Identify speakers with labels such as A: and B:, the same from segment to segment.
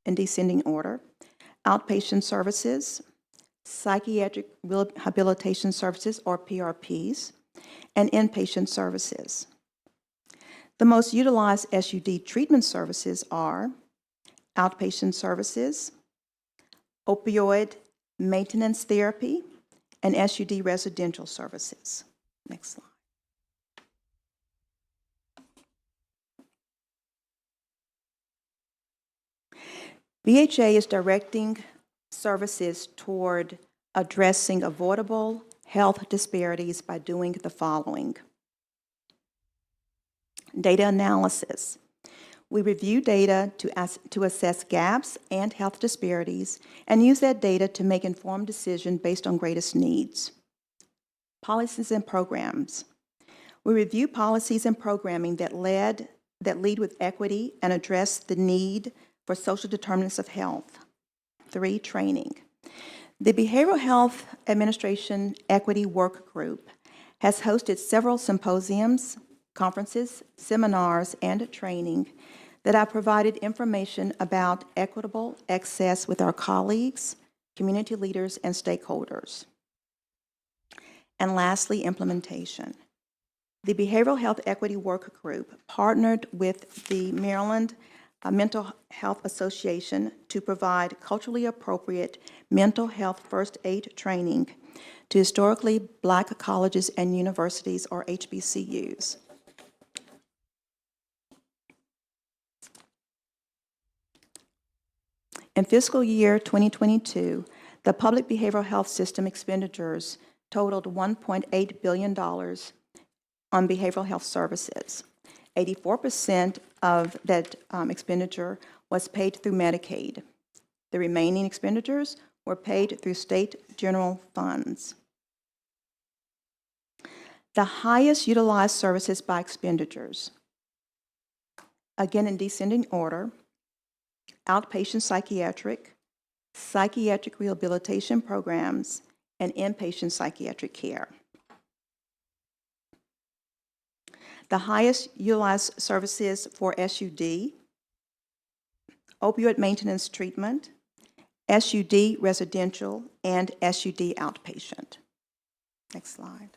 A: in descending order: outpatient services, psychiatric rehabilitation services, or PRPs, and inpatient services. The most utilized SUD treatment services are outpatient services, opioid maintenance therapy, and SUD residential services. Next slide. BHA is directing services toward addressing avoidable health disparities by doing the following. Data analysis. We review data to assess gaps and health disparities and use that data to make informed decisions based on greatest needs. Policies and programs. We review policies and programming that lead with equity and address the need for social determinants of health. 3, training. The Behavioral Health Administration Equity Work Group has hosted several symposiums, conferences, seminars, and training that have provided information about equitable access with our colleagues, community leaders, and stakeholders. And lastly, implementation. The Behavioral Health Equity Work Group partnered with the Maryland Mental Health Association to provide culturally appropriate mental health first aid training to historically Black colleges and universities, or HBCUs. In fiscal year 2022, the public behavioral health system expenditures totaled $1.8 billion on behavioral health services. 84% of that expenditure was paid through Medicaid. The remaining expenditures were paid through state general funds. The highest utilized services by expenditures, again in descending order: outpatient psychiatric rehabilitation programs, and inpatient psychiatric care. The highest utilized services for SUD, opioid maintenance treatment, SUD residential, and SUD outpatient. Next slide.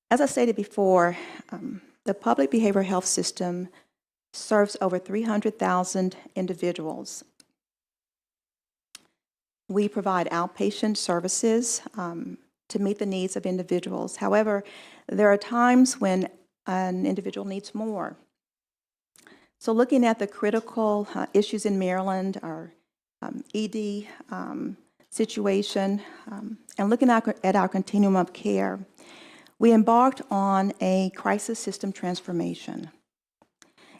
A: As I stated before, the public behavioral health system serves over 300,000 individuals. We provide outpatient services to meet the needs of individuals. However, there are times when an individual needs more. So looking at the critical issues in Maryland, our ED situation, and looking at our continuum of care, we embarked on a crisis system transformation.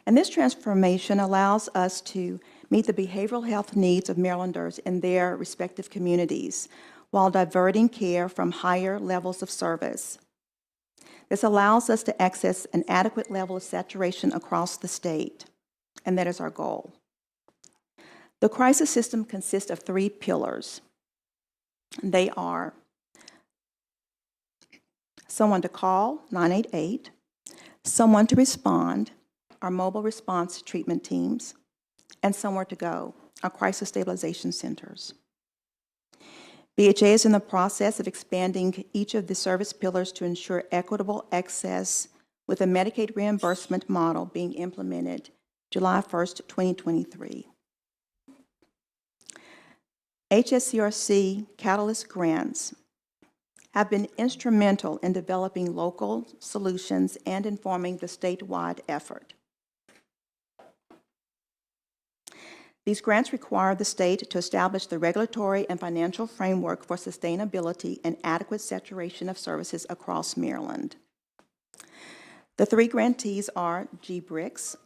A: And this transformation allows us to meet the behavioral health needs of Marylanders in their respective communities while diverting care from higher levels of service. This allows us to access an adequate level of saturation across the state, and that is our goal. The crisis system consists of 3 pillars. They are someone to call, 988, someone to respond, our mobile response treatment teams, and somewhere to go, our crisis stabilization centers. BHA is in the process of expanding each of the service pillars to ensure equitable access, with a Medicaid reimbursement model being implemented July 1st, 2023. HSCRC Catalyst grants have been instrumental in developing local solutions and informing the statewide effort. These grants require the state to establish the regulatory and financial framework for sustainability and adequate saturation of services across Maryland. The 3 grantees are GBRICS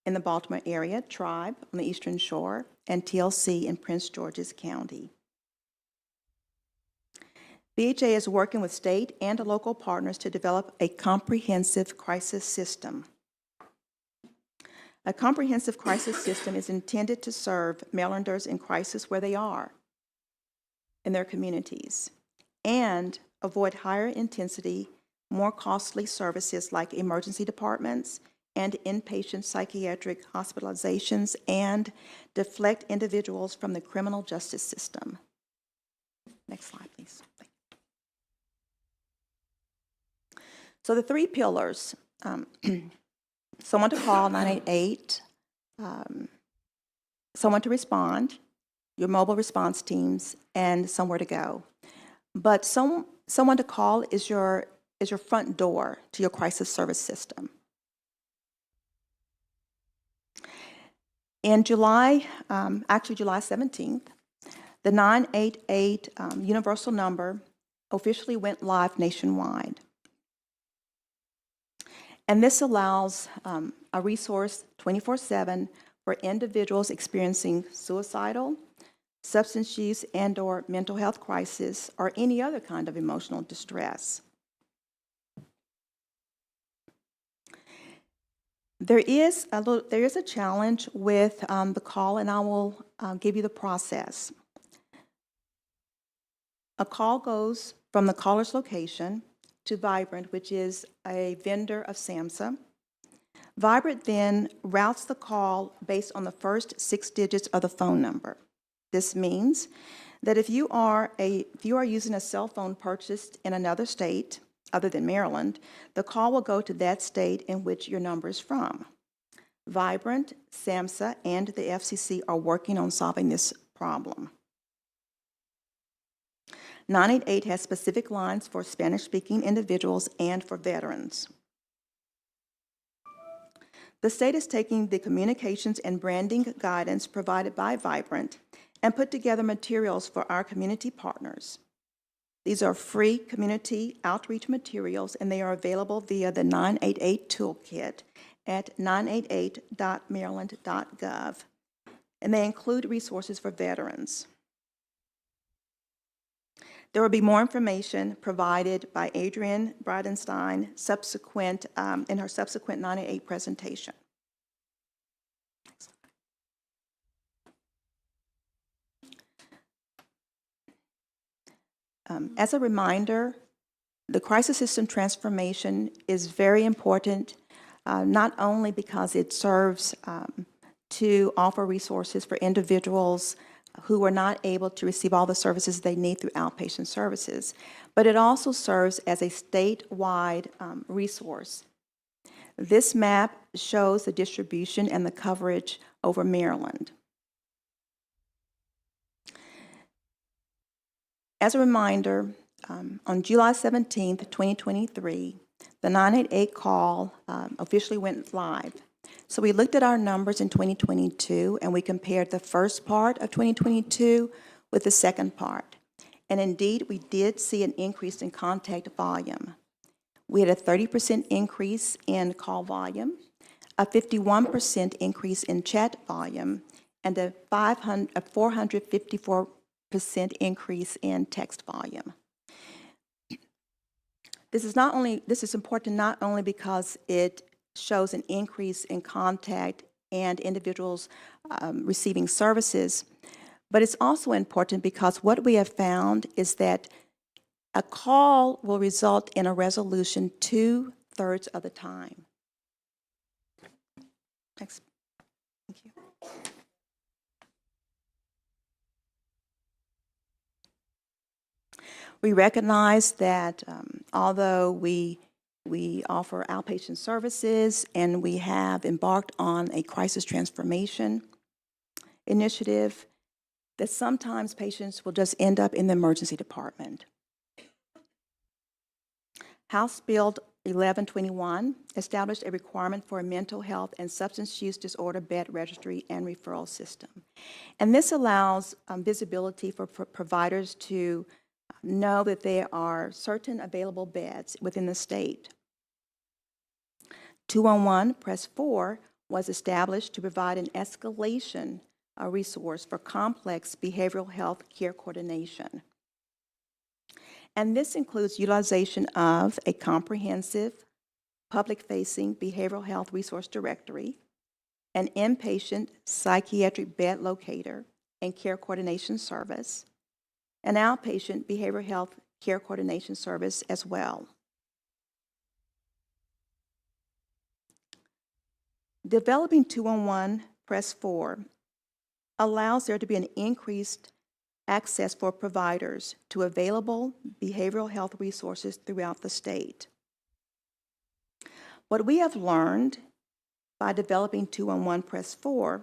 A: in the Baltimore area, Tribe on the Eastern Shore, and TLC in Prince George's County. BHA is working with state and local partners to develop a comprehensive crisis system. A comprehensive crisis system is intended to serve Marylanders in crisis where they are, in their communities, and avoid higher intensity, more costly services like emergency departments and inpatient psychiatric hospitalizations, and deflect individuals from the criminal justice system. Next slide, please. So the three pillars, someone to call 988, someone to respond, your mobile response teams, and somewhere to go. But someone to call is your front door to your crisis service system. In July, actually July 17th, the 988 universal number officially went live nationwide. And this allows a resource 24/7 for individuals experiencing suicidal, substance use, and/or mental health crisis, or any other kind of emotional distress. There is a challenge with the call, and I will give you the process. A call goes from the caller's location to Vibrant, which is a vendor of SAMHSA. Vibrant then routes the call based on the first 6 digits of the phone number. This means that if you are using a cell phone purchased in another state other than Maryland, the call will go to that state in which your number is from. Vibrant, SAMHSA, and the FCC are working on solving this problem. 988 has specific lines for Spanish-speaking individuals and for veterans. The state is taking the communications and branding guidance provided by Vibrant and put together materials for our community partners. These are free community outreach materials, and they are available via the 988 Toolkit at 988.maryland.gov, and they include resources for veterans. There will be more information provided by Adrienne Bridenstine in her subsequent 988 presentation. As a reminder, the crisis system transformation is very important, not only because it serves to offer resources for individuals who are not able to receive all the services they need through outpatient services, but it also serves as a statewide resource. This map shows the distribution and the coverage over Maryland. As a reminder, on July 17th, 2023, the 988 call officially went live. So we looked at our numbers in 2022, and we compared the first part of 2022 with the second part. And indeed, we did see an increase in contact volume. We had a 30% increase in call volume, a 51% increase in chat volume, and a 454% increase in text volume. This is important not only because it shows an increase in contact and individuals receiving services, but it's also important because what we have found is that a call will result in a resolution 2/3 of the time. Next. Thank you. We recognize that although we offer outpatient services and we have embarked on a crisis transformation initiative, that sometimes patients will just end up in the emergency department. House Bill 1121 established a requirement for a mental health and substance use disorder bed registry and referral system. And this allows visibility for providers to know that there are certain available beds within the state. 211 Press 4 was established to provide an escalation resource for complex behavioral health care coordination. And this includes utilization of a comprehensive, public-facing behavioral health resource directory, an inpatient psychiatric bed locator and care coordination service, an outpatient behavioral health care coordination service as well. Developing 211 Press 4 allows there to be an increased access for providers to available behavioral health resources throughout the state. What we have learned by developing 211 Press 4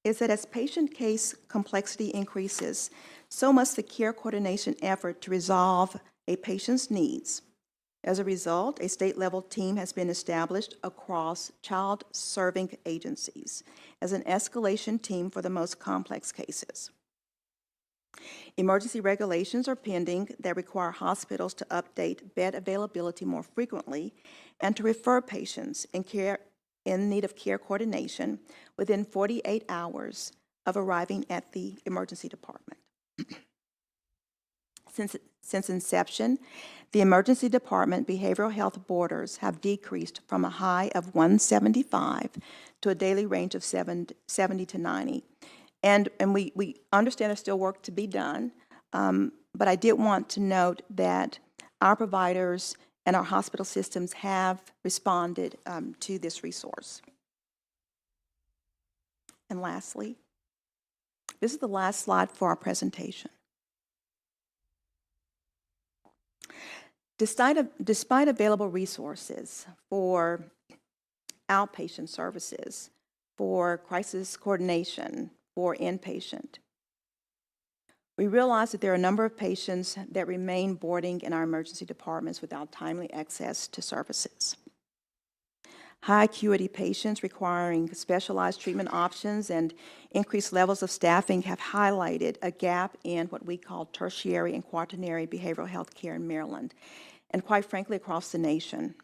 A: is that as patient case complexity increases, so must the care coordination effort to resolve a patient's needs. As a result, a state-level team has been established across child-serving agencies as an escalation team for the most complex cases. Emergency regulations are pending that require hospitals to update bed availability more frequently and to refer patients in need of care coordination within 48 hours of arriving at the emergency department. Since inception, the emergency department behavioral health borders have decreased from a high of 175 to a daily range of 70 to 90. And we understand there's still work to be done, but I did want to note that our providers and our hospital systems have responded to this resource. And lastly, this is the last slide for our presentation. Despite available resources for outpatient services, for crisis coordination, for inpatient, we realize that there are a number of patients that remain boarding in our emergency departments without timely access to services. High acuity patients requiring specialized treatment options and increased levels of staffing have highlighted a gap in what we call tertiary and quaternary behavioral health care in Maryland, and quite frankly, across the nation.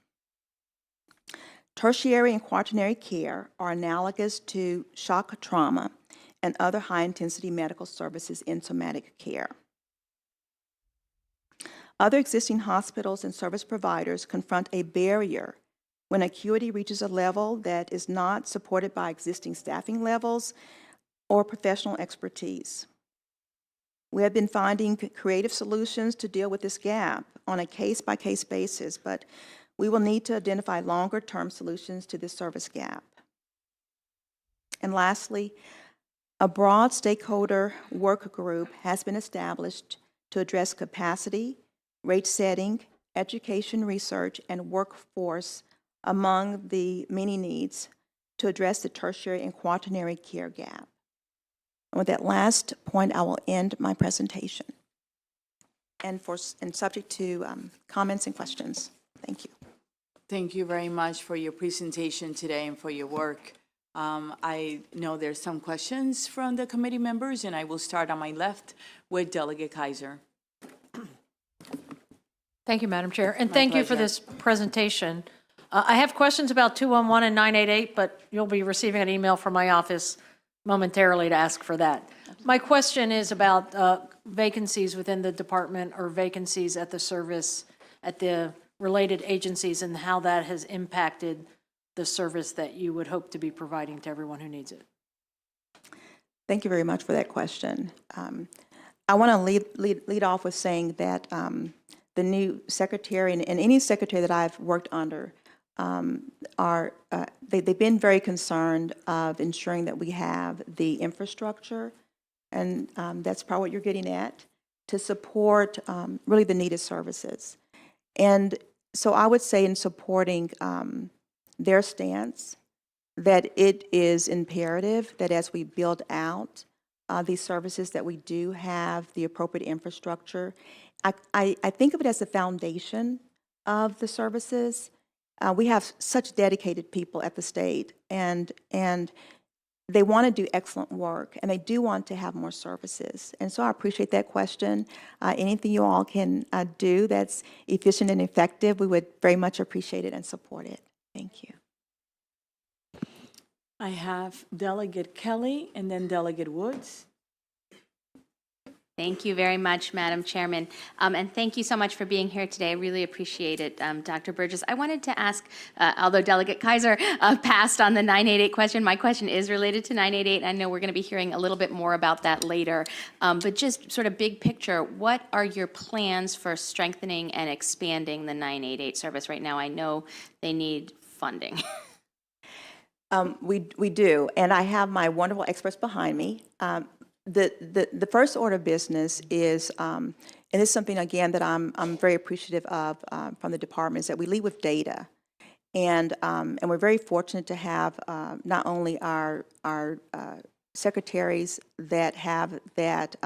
A: Tertiary and quaternary care are analogous to shock trauma and other high-intensity medical services in somatic care. Other existing hospitals and service providers confront a barrier when acuity reaches a level that is not supported by existing staffing levels or professional expertise. We have been finding creative solutions to deal with this gap on a case-by-case basis, but we will need to identify longer-term solutions to this service gap. And lastly, a broad stakeholder work group has been established to address capacity, rate setting, education research, and workforce among the many needs to address the tertiary and quaternary care gap. And with that last point, I will end my presentation. And subject to comments and questions. Thank you.
B: Thank you very much for your presentation today and for your work. I know there's some questions from the committee members, and I will start on my left with Delegate Kaiser.
C: Thank you, Madam Chair, and thank you for this presentation. I have questions about 211 and 988, but you'll be receiving an email from my office momentarily to ask for that. My question is about vacancies within the department or vacancies at the service, at the related agencies, and how that has impacted the service that you would hope to be providing to everyone who needs it.
A: Thank you very much for that question. I want to lead off with saying that the new secretary and any secretary that I've worked under they've been very concerned of ensuring that we have the infrastructure, and that's probably what you're getting at, to support really the needed services. And so I would say in supporting their stance that it is imperative that as we build out these services that we do have the appropriate infrastructure. I think of it as the foundation of the services. We have such dedicated people at the state, and they want to do excellent work, and they do want to have more services. And so I appreciate that question. Anything you all can do that's efficient and effective, we would very much appreciate it and support it. Thank you.
B: I have Delegate Kelly and then Delegate Woods.
D: Thank you very much, Madam Chairman. And thank you so much for being here today. I really appreciate it, Dr. Burgess. I wanted to ask, although Delegate Kaiser passed on the 988 question, my question is related to 988. I know we're going to be hearing a little bit more about that later. But just sort of big picture, what are your plans for strengthening and expanding the 988 service right now? I know they need funding.
A: We do, and I have my wonderful experts behind me. The first order of business is, and it's something, again, that I'm very appreciative of from the department, is that we lead with data. And we're very fortunate to have not only our secretaries that have that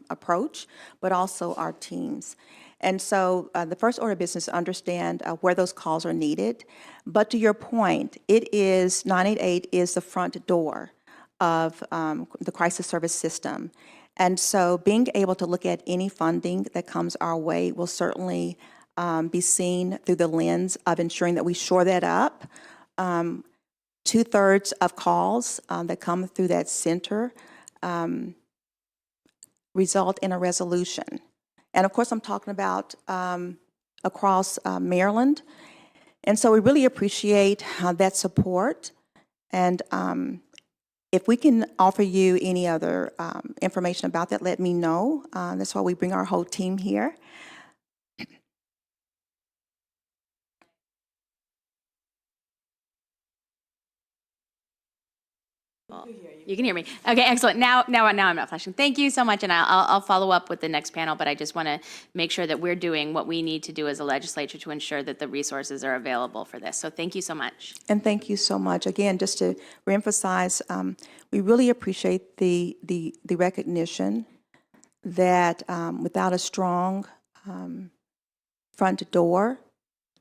A: approach, but also our teams. And so the first order of business is understand where those calls are needed. But to your point, 988 is the front door of the crisis service system. And so being able to look at any funding that comes our way will certainly be seen through the lens of ensuring that we shore that up. 2/3 of calls that come through that center result in a resolution. And of course, I'm talking about across Maryland. And so we really appreciate that support. And if we can offer you any other information about that, let me know. That's why we bring our whole team here.
D: You can hear me. Okay, excellent. Now I'm not flashing. Thank you so much, and I'll follow up with the next panel, but I just want to make sure that we're doing what we need to do as a legislature to ensure that the resources are available for this. So thank you so much.
A: And thank you so much. Again, just to reemphasize, we really appreciate the recognition that without a strong front door,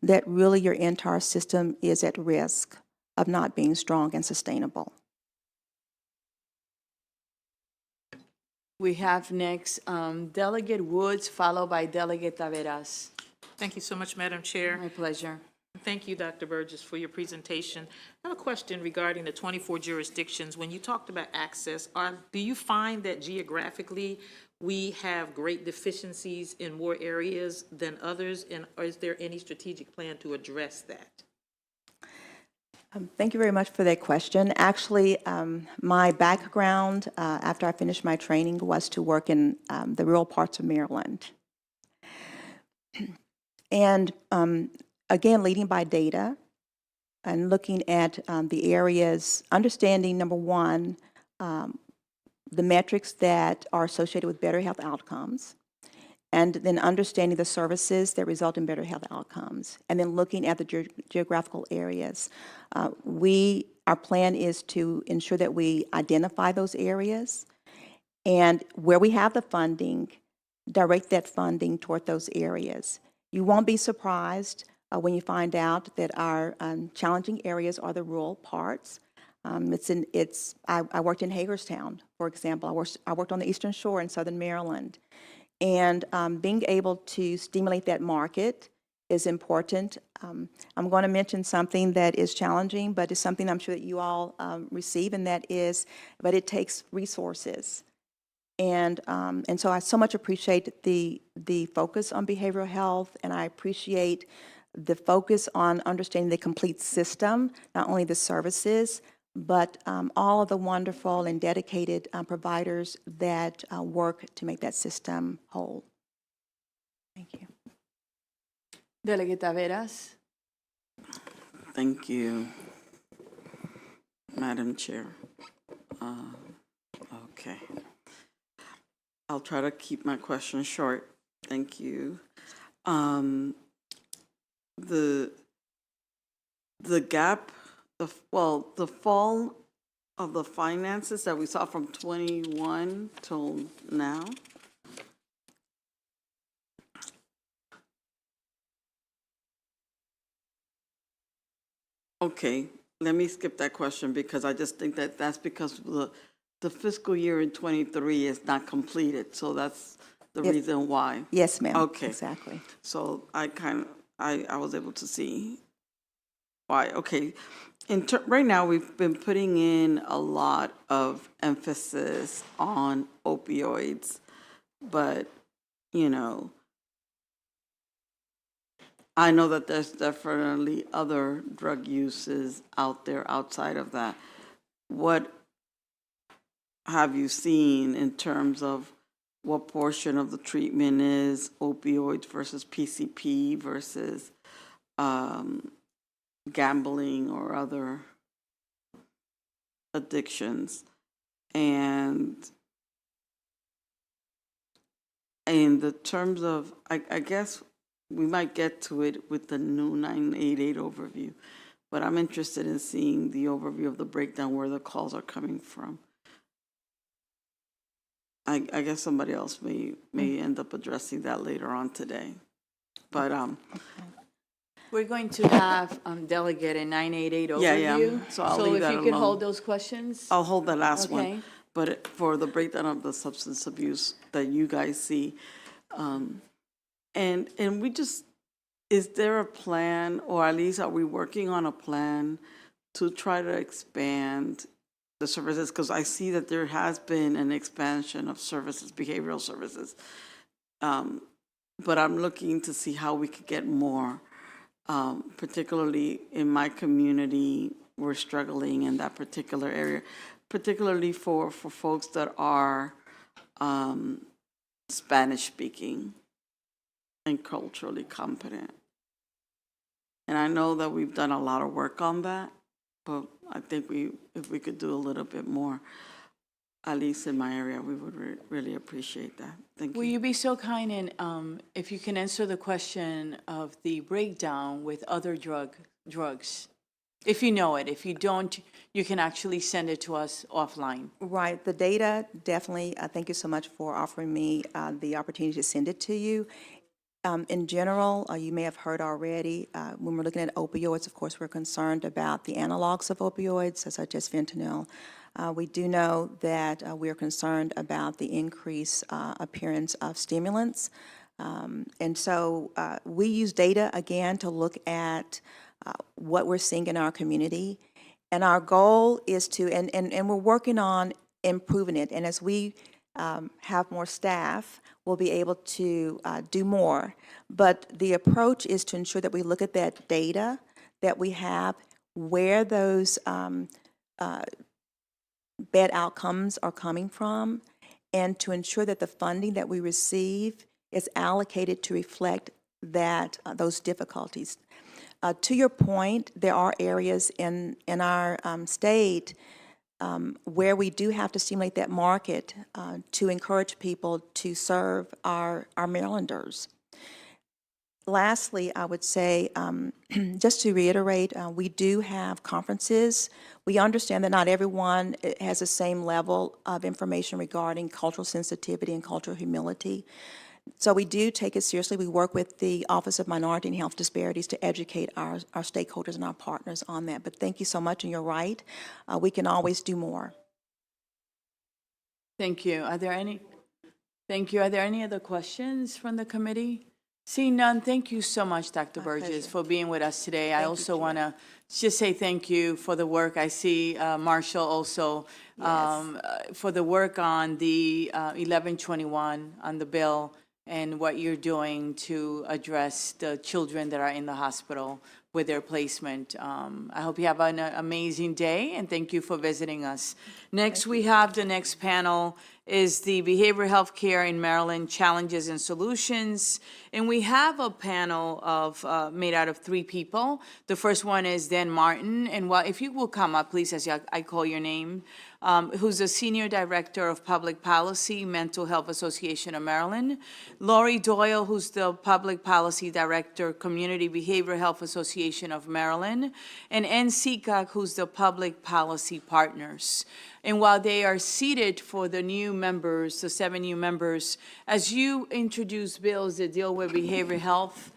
A: that really your entire system is at risk of not being strong and sustainable.
B: We have next Delegate Woods, followed by Delegate Taveras.
E: Thank you so much, Madam Chair.
B: My pleasure.
E: Thank you, Dr. Burgess, for your presentation. I have a question regarding the 24 jurisdictions. When you talked about access, do you find that geographically we have great deficiencies in more areas than others? And is there any strategic plan to address that?
A: Thank you very much for that question. Actually, my background after I finished my training was to work in the rural parts of Maryland. And again, leading by data and looking at the areas, understanding, number one, the metrics that are associated with better health outcomes, and then understanding the services that result in better health outcomes, and then looking at the geographical areas. Our plan is to ensure that we identify those areas, and where we have the funding, direct that funding toward those areas. You won't be surprised when you find out that our challenging areas are the rural parts. I worked in Hagerstown, for example. I worked on the Eastern Shore in Southern Maryland. And being able to stimulate that market is important. I'm going to mention something that is challenging, but it's something I'm sure that you all receive, and that is, but it takes resources. And so I so much appreciate the focus on behavioral health, and I appreciate the focus on understanding the complete system, not only the services, but all of the wonderful and dedicated providers that work to make that system whole. Thank you.
B: Delegate Taveras.
F: Thank you, Madam Chair. Okay. I'll try to keep my question short. Thank you. The gap, the fall of the finances that we saw from 21 till now. Okay, let me skip that question because I just think that that's because the fiscal year in 23 is not completed, so that's the reason why.
A: Yes, ma'am.
F: Okay.
A: Exactly.
F: So I was able to see why. Okay, right now we've been putting in a lot of emphasis on opioids, but I know that there's definitely other drug uses out there outside of that. What have you seen in terms of what portion of the treatment is opioids versus PCP versus gambling or other addictions. And in the terms of, I guess we might get to it with the new 988 overview, but I'm interested in seeing the overview of the breakdown where the calls are coming from. I guess somebody else may end up addressing that later on today. But
B: We're going to have Delegate a 988 overview.
F: Yeah. So I'll leave that
B: if you could
F: alone.
B: hold those questions.
F: I'll hold the last
B: Okay.
F: one. But for the breakdown of the substance abuse that you guys see, and we just, is there a plan, or at least are we working on a plan to try to expand the services? Because I see that there has been an expansion of services, behavioral services. But I'm looking to see how we could get more. Particularly in my community, we're struggling in that particular area, particularly for folks that are Spanish-speaking and culturally competent. And I know that we've done a lot of work on that, but I think if we could do a little bit more, at least in my area, we would really appreciate that. Thank you.
B: Will you be so kind and if you can answer the question of the breakdown with other drugs? If you know it. If you don't, you can actually send it to us offline.
A: Right, the data, definitely, thank you so much for offering me the opportunity to send it to you. In general, you may have heard already, when we're looking at opioids, of course, we're concerned about the analogs of opioids, such as fentanyl. We do know that we're concerned about the increased appearance of stimulants. And so we use data, again, to look at what we're seeing in our community. And our goal is to, and we're working on improving it. And as we have more staff, we'll be able to do more. But the approach is to ensure that we look at that data that we have, where those bad outcomes are coming from, and to ensure that the funding that we receive is allocated to reflect that those difficulties. To your point, there are areas in our state where we do have to stimulate that market to encourage people to serve our Marylanders. Lastly, I would say, just to reiterate, we do have conferences. We understand that not everyone has the same level of information regarding cultural sensitivity and cultural humility. So we do take it seriously. We work with the Office of Minority and Health Disparities to educate our stakeholders and our partners on that. But thank you so much, and you're right. We can always do more.
B: Thank you. Are there any other questions from the committee? Seeing none, thank you so much, Dr. Burgess, for being with us today. I also want to just say thank you for the work. I see Marshall also for the work on the 1121 on the bill and what you're doing to address the children that are in the hospital with their placement. I hope you have an amazing day, and thank you for visiting us. Next, we have the next panel is the Behavioral Health Care in Maryland Challenges and Solutions. And we have a panel of made out of 3 people. The first one is Dan Martin, and if you will come up, please, as I call your name, who's the Senior Director of Public Policy, Mental Health Association of Maryland. Lori Doyle, who's the Public Policy Director, Community Behavioral Health Association of Maryland. And Ann Seacock, who's the Public Policy Partners. And while they are seated for the new members, the 7 new members, as you introduce bills that deal with behavioral health,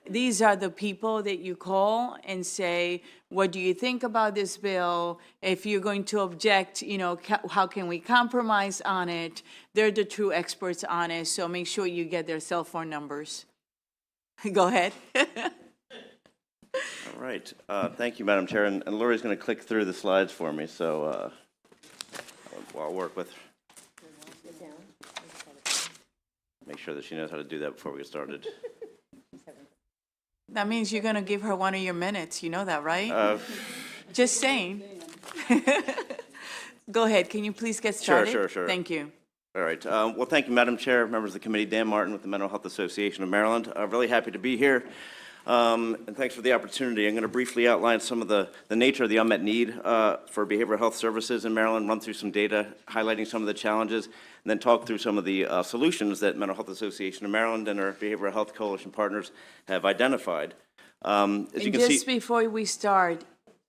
B: these are the people that you call and say, what do you think about this bill? If you're going to object, how can we compromise on it? They're the true experts on it, so make sure you get their cell phone numbers. Go ahead.
G: All right. Thank you, Madam Chair. And Lori's going to click through the slides for me, so I'll work with her. Make sure that she knows how to do that before we get started.
B: That means you're going to give her one of your minutes. You know that, right? Just saying. Go ahead. Can you please get started?
G: Sure.
B: Thank you.
G: All right. Well, thank you, Madam Chair, members of the committee. Dan Martin with the Mental Health Association of Maryland. Really happy to be here. And thanks for the opportunity. I'm going to briefly outline some of the nature of the unmet need for behavioral health services in Maryland, run through some data highlighting some of the challenges, and then talk through some of the solutions that Mental Health Association of Maryland and our Behavioral Health Coalition partners have identified. As you
B: And
G: can
B: just
G: see,
B: before we start,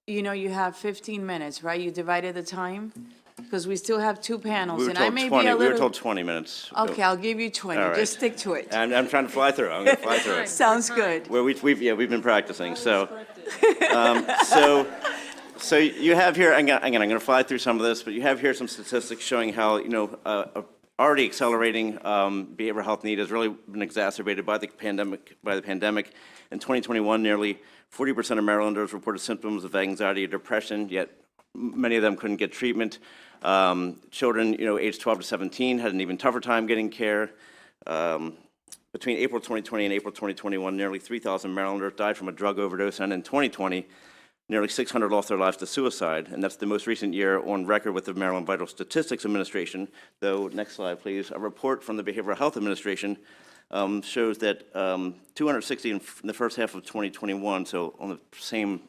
B: you know, you have 15 minutes, right? You divided the time? Because we still have two panels,
G: we were
B: and I
G: told
B: may
G: 20,
B: be a
G: we were
B: little...
G: told 20 minutes.
B: Okay, I'll give you 20.
G: All right.
B: Just stick to it.
G: And I'm trying to fly through. I'm going to fly through it.
B: Sounds good.
G: Well, we've been practicing. So you have here. I'm going to fly through some of this, but you have here some statistics showing how already accelerating behavioral health need has really been exacerbated by the pandemic. In 2021, nearly 40% of Marylanders reported symptoms of anxiety or depression, yet many of them couldn't get treatment. Children, aged 12 to 17, had an even tougher time getting care. Between April 2020 and April 2021, nearly 3,000 Marylanders died from a drug overdose, and in 2020, nearly 600 lost their lives to suicide, and that's the most recent year on record with the Maryland Vital Statistics Administration. Though, next slide, please. A report from the Behavioral Health Administration shows that 260 in the first half of 2021, so on the same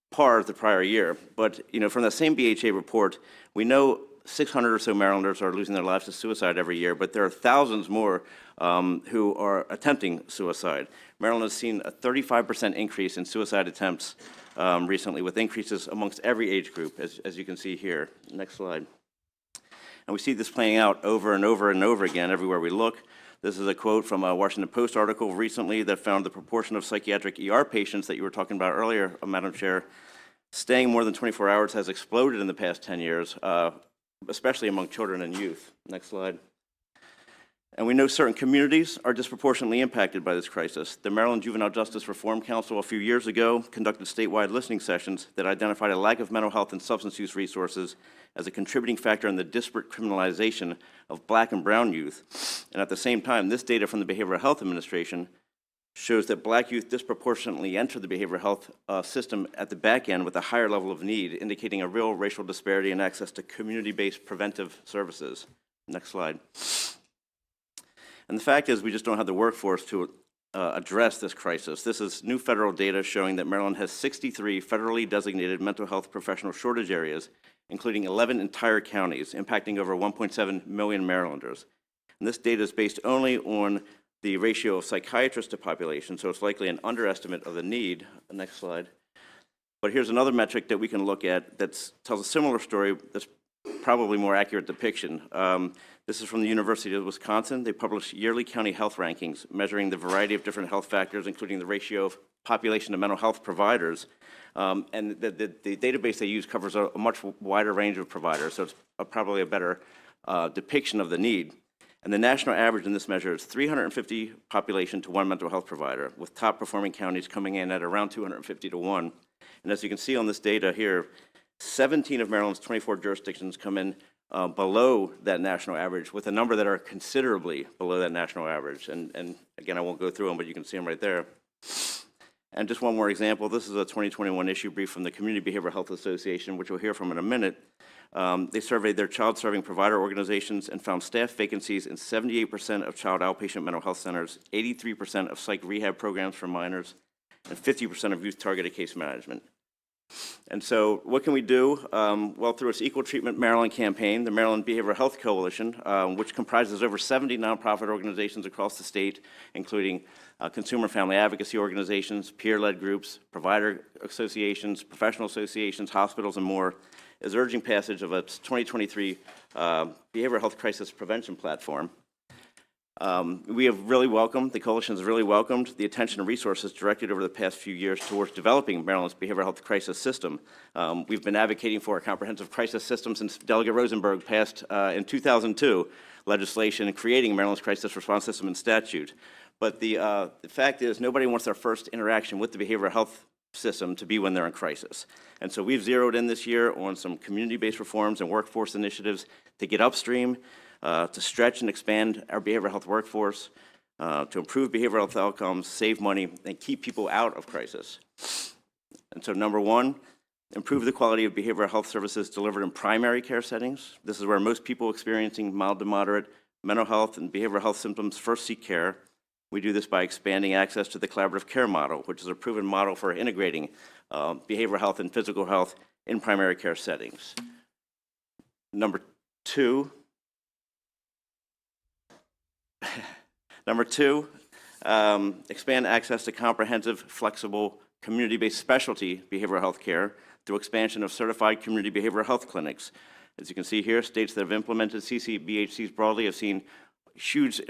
G: par as the prior year. But, from that same BHA report, we know 600 or so Marylanders are losing their lives to suicide every year, but there are thousands more who are attempting suicide. Maryland has seen a 35% increase in suicide attempts recently, with increases amongst every age group, as you can see here. Next slide. And we see this playing out over and over and over again everywhere we look. This is a quote from a Washington Post article recently that found the proportion of psychiatric ER patients that you were talking about earlier, Madam Chair, staying more than 24 hours has exploded in the past 10 years, especially among children and youth. Next slide. And we know certain communities are disproportionately impacted by this crisis. The Maryland Juvenile Justice Reform Council a few years ago conducted statewide listening sessions that identified a lack of mental health and substance use resources as a contributing factor in the disparate criminalization of Black and brown youth. And at the same time, this data from the Behavioral Health Administration shows that Black youth disproportionately enter the behavioral health system at the back end with a higher level of need, indicating a real racial disparity in access to community-based preventive services. Next slide. And the fact is, we just don't have the workforce to address this crisis. This is new federal data showing that Maryland has 63 federally designated mental health professional shortage areas, including 11 entire counties, impacting over 1.7 million Marylanders. And this data is based only on the ratio of psychiatrists to population, so it's likely an underestimate of the need. Next slide. But here's another metric that we can look at that tells a similar story that's probably more accurate depiction. This is from the University of Wisconsin. They publish yearly county health rankings, measuring the variety of different health factors, including the ratio of population to mental health providers. And the database they use covers a much wider range of providers, so it's probably a better depiction of the need. And the national average in this measure is 350 population to one mental health provider, with top performing counties coming in at around 250 to 1. And as you can see on this data here, 17 of Maryland's 24 jurisdictions come in below that national average, with a number that are considerably below that national average. And again, I won't go through them, but you can see them right there. And just one more example, this is a 2021 issue brief from the Community Behavioral Health Association, which we'll hear from in a minute. They surveyed their child-serving provider organizations and found staff vacancies in 78% of child outpatient mental health centers, 83% of psych rehab programs for minors, and 50% of youth-targeted case management. And so what can we do? Well, through its Equal Treatment Maryland campaign, the Maryland Behavioral Health Coalition, which comprises over 70 nonprofit organizations across the state, including consumer family advocacy organizations, peer-led groups, provider associations, professional associations, hospitals, and more, is urging passage of its 2023 Behavioral Health Crisis Prevention Platform. We have really welcomed, the coalition has really welcomed the attention and resources directed over the past few years towards developing Maryland's behavioral health crisis system. We've been advocating for a comprehensive crisis system since Delegate Rosenberg passed in 2002 legislation creating Maryland's crisis response system and statute. But the fact is, nobody wants their first interaction with the behavioral health system to be when they're in crisis. And so we've zeroed in this year on some community-based reforms and workforce initiatives to get upstream, to stretch and expand our behavioral health workforce, to improve behavioral health outcomes, save money, and keep people out of crisis. And so number one, improve the quality of behavioral health services delivered in primary care settings. This is where most people experiencing mild to moderate mental health and behavioral health symptoms first seek care. We do this by expanding access to the collaborative care model, which is a proven model for integrating behavioral health and physical health in primary care settings. Number two, expand access to comprehensive, flexible, community-based specialty behavioral health care through expansion of certified community behavioral health clinics. As you can see here, states that have implemented CCBHCs broadly have seen huge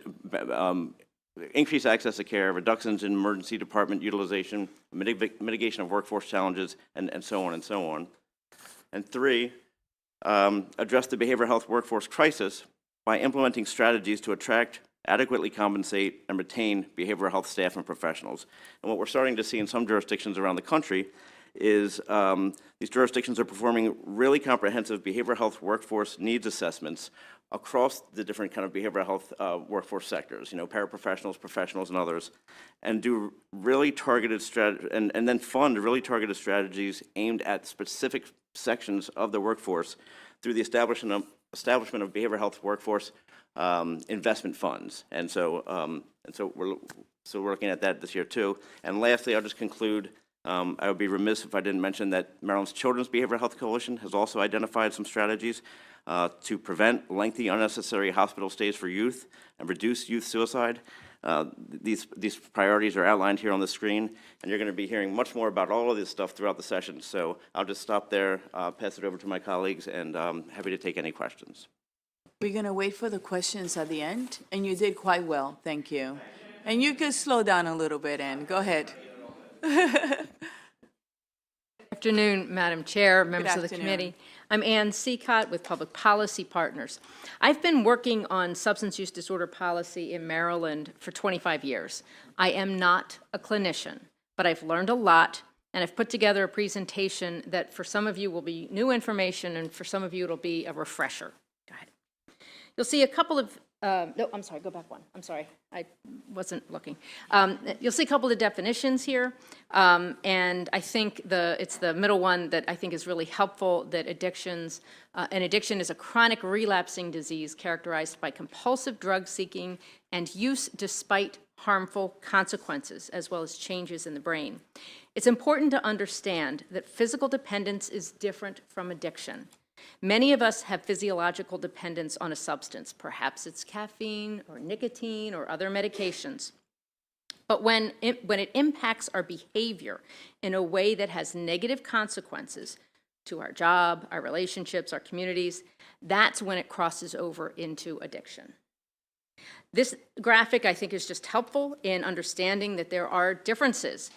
G: increased access to care, reductions in emergency department utilization, mitigation of workforce challenges, and so on and so on. And three, address the behavioral health workforce crisis by implementing strategies to attract, adequately compensate, and retain behavioral health staff and professionals. And what we're starting to see in some jurisdictions around the country is these jurisdictions are performing really comprehensive behavioral health workforce needs assessments across the different kind of behavioral health workforce sectors, paraprofessionals, professionals, and others, and do really targeted and then fund really targeted strategies aimed at specific sections of the workforce through the establishment of behavioral health workforce investment funds. And so we're looking at that this year too. And lastly, I'll just conclude. I would be remiss if I didn't mention that Maryland's Children's Behavioral Health Coalition has also identified some strategies to prevent lengthy, unnecessary hospital stays for youth and reduce youth suicide. These priorities are outlined here on the screen, and you're going to be hearing much more about all of this stuff throughout the session. So I'll just stop there, pass it over to my colleagues, and happy to take any questions.
B: We're going to wait for the questions at the end, and you did quite well. Thank you. And you could slow down a little bit, Ann. Go ahead.
H: Afternoon, Madam Chair, members of the
B: afternoon.
H: committee. I'm Ann Seacott with Public Policy Partners. I've been working on substance use disorder policy in Maryland for 25 years. I am not a clinician, but I've learned a lot, and I've put together a presentation that for some of you will be new information, and for some of you it'll be a refresher. Go ahead. You'll see a couple of no, I'm sorry, go back one. I'm sorry, I wasn't looking. You'll see a couple of definitions here, and I think it's the middle one that I think is really helpful, that an addiction is a chronic relapsing disease characterized by compulsive drug seeking and use despite harmful consequences, as well as changes in the brain. It's important to understand that physical dependence is different from addiction. Many of us have physiological dependence on a substance. Perhaps it's caffeine or nicotine or other medications. But when it impacts our behavior in a way that has negative consequences to our job, our relationships, our communities, that's when it crosses over into addiction. This graphic, I think, is just helpful in understanding that there are differences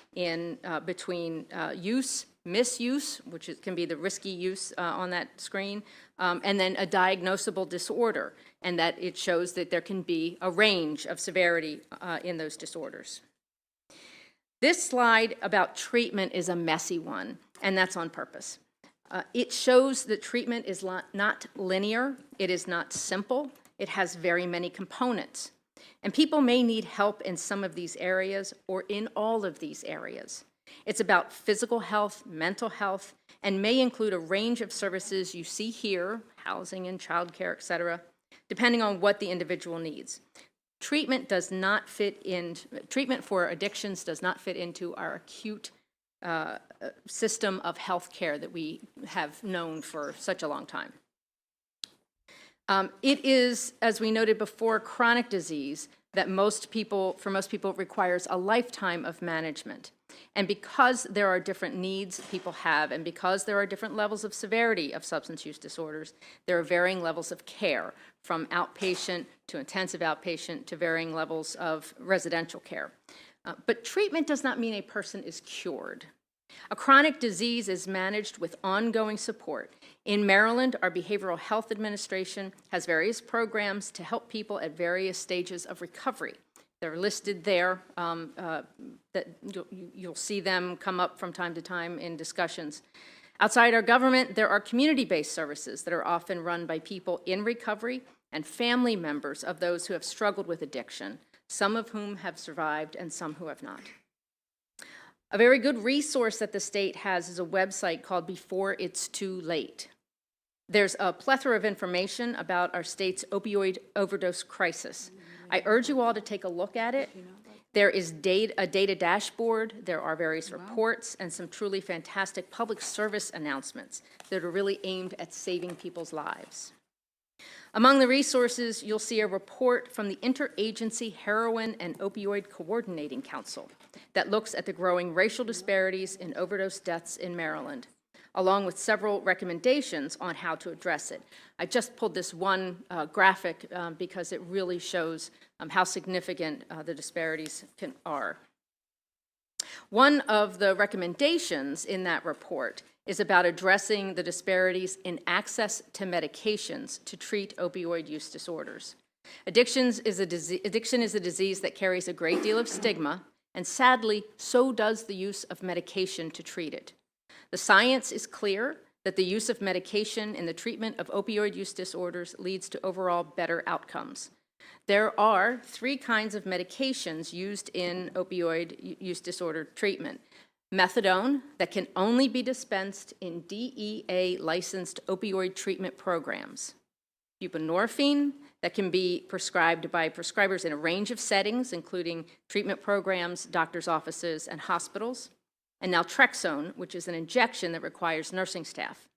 H: between use, misuse, which can be the risky use on that screen, and then a diagnosable disorder, and that it shows that there can be a range of severity in those disorders. This slide about treatment is a messy one, and that's on purpose. It shows that treatment is not linear, it is not simple, it has very many components. And people may need help in some of these areas or in all of these areas. It's about physical health, mental health, and may include a range of services you see here, housing and childcare, et cetera, depending on what the individual needs. Treatment for addictions does not fit into our acute system of health care that we have known for such a long time. It is, as we noted before, chronic disease that for most people requires a lifetime of management. And because there are different needs people have, and because there are different levels of severity of substance use disorders, there are varying levels of care, from outpatient to intensive outpatient to varying levels of residential care. But treatment does not mean a person is cured. A chronic disease is managed with ongoing support. In Maryland, our Behavioral Health Administration has various programs to help people at various stages of recovery. They're listed there. That you'll see them come up from time to time in discussions. Outside our government, there are community-based services that are often run by people in recovery and family members of those who have struggled with addiction, some of whom have survived and some who have not. A very good resource that the state has is a website called Before It's Too Late. There's a plethora of information about our state's opioid overdose crisis. I urge you all to take a look at it. There is a data dashboard, there are various reports, and some truly fantastic public service announcements that are really aimed at saving people's lives. Among the resources, you'll see a report from the Interagency Heroin and Opioid Coordinating Council that looks at the growing racial disparities in overdose deaths in Maryland, along with several recommendations on how to address it. I just pulled this one graphic because it really shows how significant the disparities are. One of the recommendations in that report is about addressing the disparities in access to medications to treat opioid use disorders. Addiction is a disease that carries a great deal of stigma, and sadly, so does the use of medication to treat it. The science is clear that the use of medication in the treatment of opioid use disorders leads to overall better outcomes. There are 3 kinds of medications used in opioid use disorder treatment. Methadone, that can only be dispensed in DEA-licensed opioid treatment programs. Buprenorphine, that can be prescribed by prescribers in a range of settings, including treatment programs, doctors' offices, and hospitals. And naltrexone, which is an injection that requires nursing staff.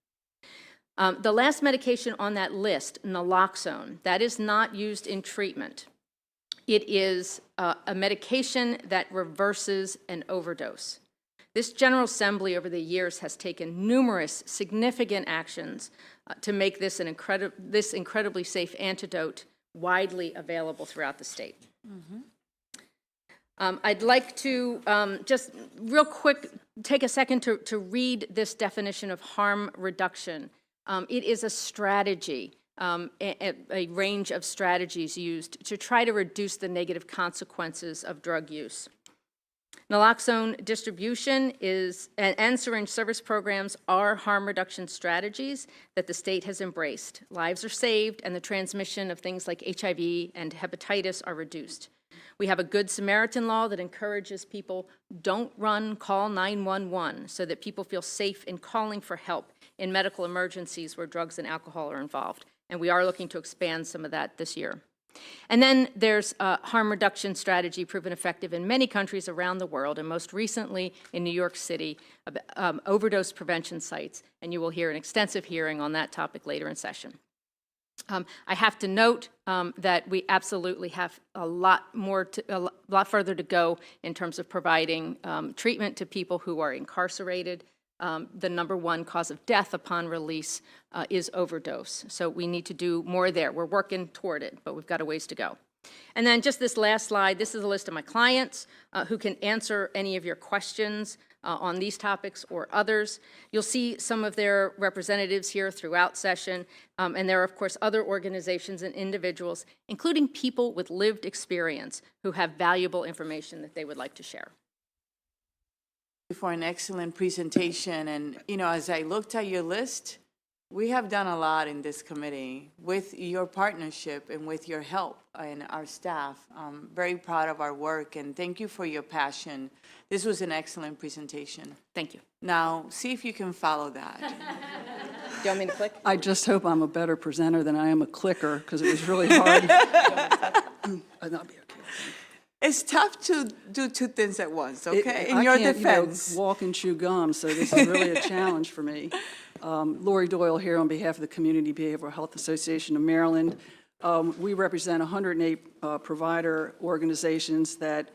H: The last medication on that list, naloxone, that is not used in treatment. It is a medication that reverses an overdose. This General Assembly over the years has taken numerous significant actions to make this this incredibly safe antidote widely available throughout the state. I'd like to just real quick take a second to read this definition of harm reduction. It is a strategy, a range of strategies used to try to reduce the negative consequences of drug use. Naloxone distribution and syringe service programs are harm reduction strategies that the state has embraced. Lives are saved, and the transmission of things like HIV and hepatitis are reduced. We have a Good Samaritan law that encourages people, don't run, call 911, so that people feel safe in calling for help in medical emergencies where drugs and alcohol are involved. And we are looking to expand some of that this year. And then there's a harm reduction strategy proven effective in many countries around the world, and most recently in New York City, overdose prevention sites. And you will hear an extensive hearing on that topic later in session. I have to note that we absolutely have a lot further to go in terms of providing treatment to people who are incarcerated. The #1 cause of death upon release is overdose. So we need to do more there. We're working toward it, but we've got a ways to go. And then just this last slide, this is a list of my clients who can answer any of your questions on these topics or others. You'll see some of their representatives here throughout session, and there are, of course, other organizations and individuals, including people with lived experience who have valuable information that they would like to share.
B: For an excellent presentation, and as I looked at your list, we have done a lot in this committee with your partnership and with your help and our staff. I'm very proud of our work, and thank you for your passion. This was an excellent presentation.
H: Thank you.
B: Now, see if you can follow that.
H: Do you want me to click?
I: I just hope I'm a better presenter than I am a clicker, because it was really hard. That'll be okay.
B: It's tough to do 2 things at once, okay? In
I: I
B: your
I: can't,
B: defense.
I: walk and chew gum, so this is really a challenge for me. Lori Doyle here on behalf of the Community Behavioral Health Association of Maryland. We represent 108 provider organizations that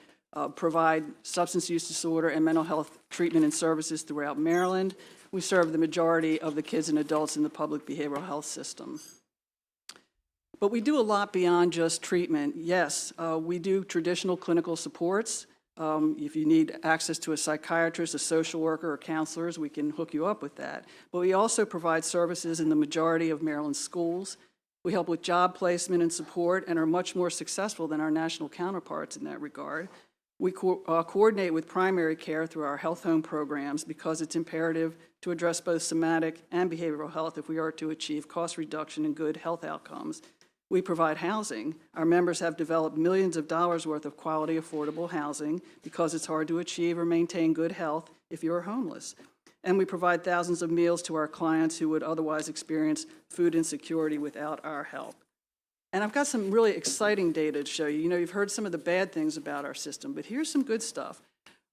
I: provide substance use disorder and mental health treatment and services throughout Maryland. We serve the majority of the kids and adults in the public behavioral health system. But we do a lot beyond just treatment. Yes, we do traditional clinical supports. If you need access to a psychiatrist, a social worker, or counselors, we can hook you up with that. But we also provide services in the majority of Maryland schools. We help with job placement and support and are much more successful than our national counterparts in that regard. We coordinate with primary care through our health home programs because it's imperative to address both somatic and behavioral health if we are to achieve cost reduction and good health outcomes. We provide housing. Our members have developed millions of dollars worth of quality, affordable housing because it's hard to achieve or maintain good health if you're homeless. And we provide thousands of meals to our clients who would otherwise experience food insecurity without our help. And I've got some really exciting data to show you. You know, you've heard some of the bad things about our system, but here's some good stuff.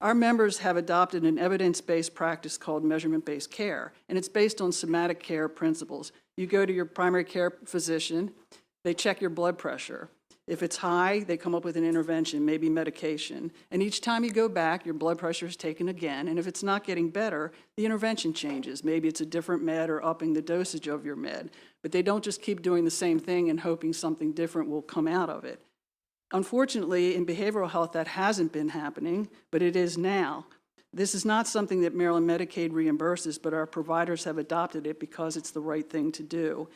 I: Our members have adopted an evidence-based practice called measurement-based care, and it's based on somatic care principles. You go to your primary care physician, they check your blood pressure. If it's high, they come up with an intervention, maybe medication. And each time you go back, your blood pressure is taken again. And if it's not getting better, the intervention changes. Maybe it's a different med or upping the dosage of your med. But they don't just keep doing the same thing and hoping something different will come out of it. Unfortunately, in behavioral health, that hasn't been happening, but it is now. This is not something that Maryland Medicaid reimburses, but our providers have adopted it because it's the right thing to do.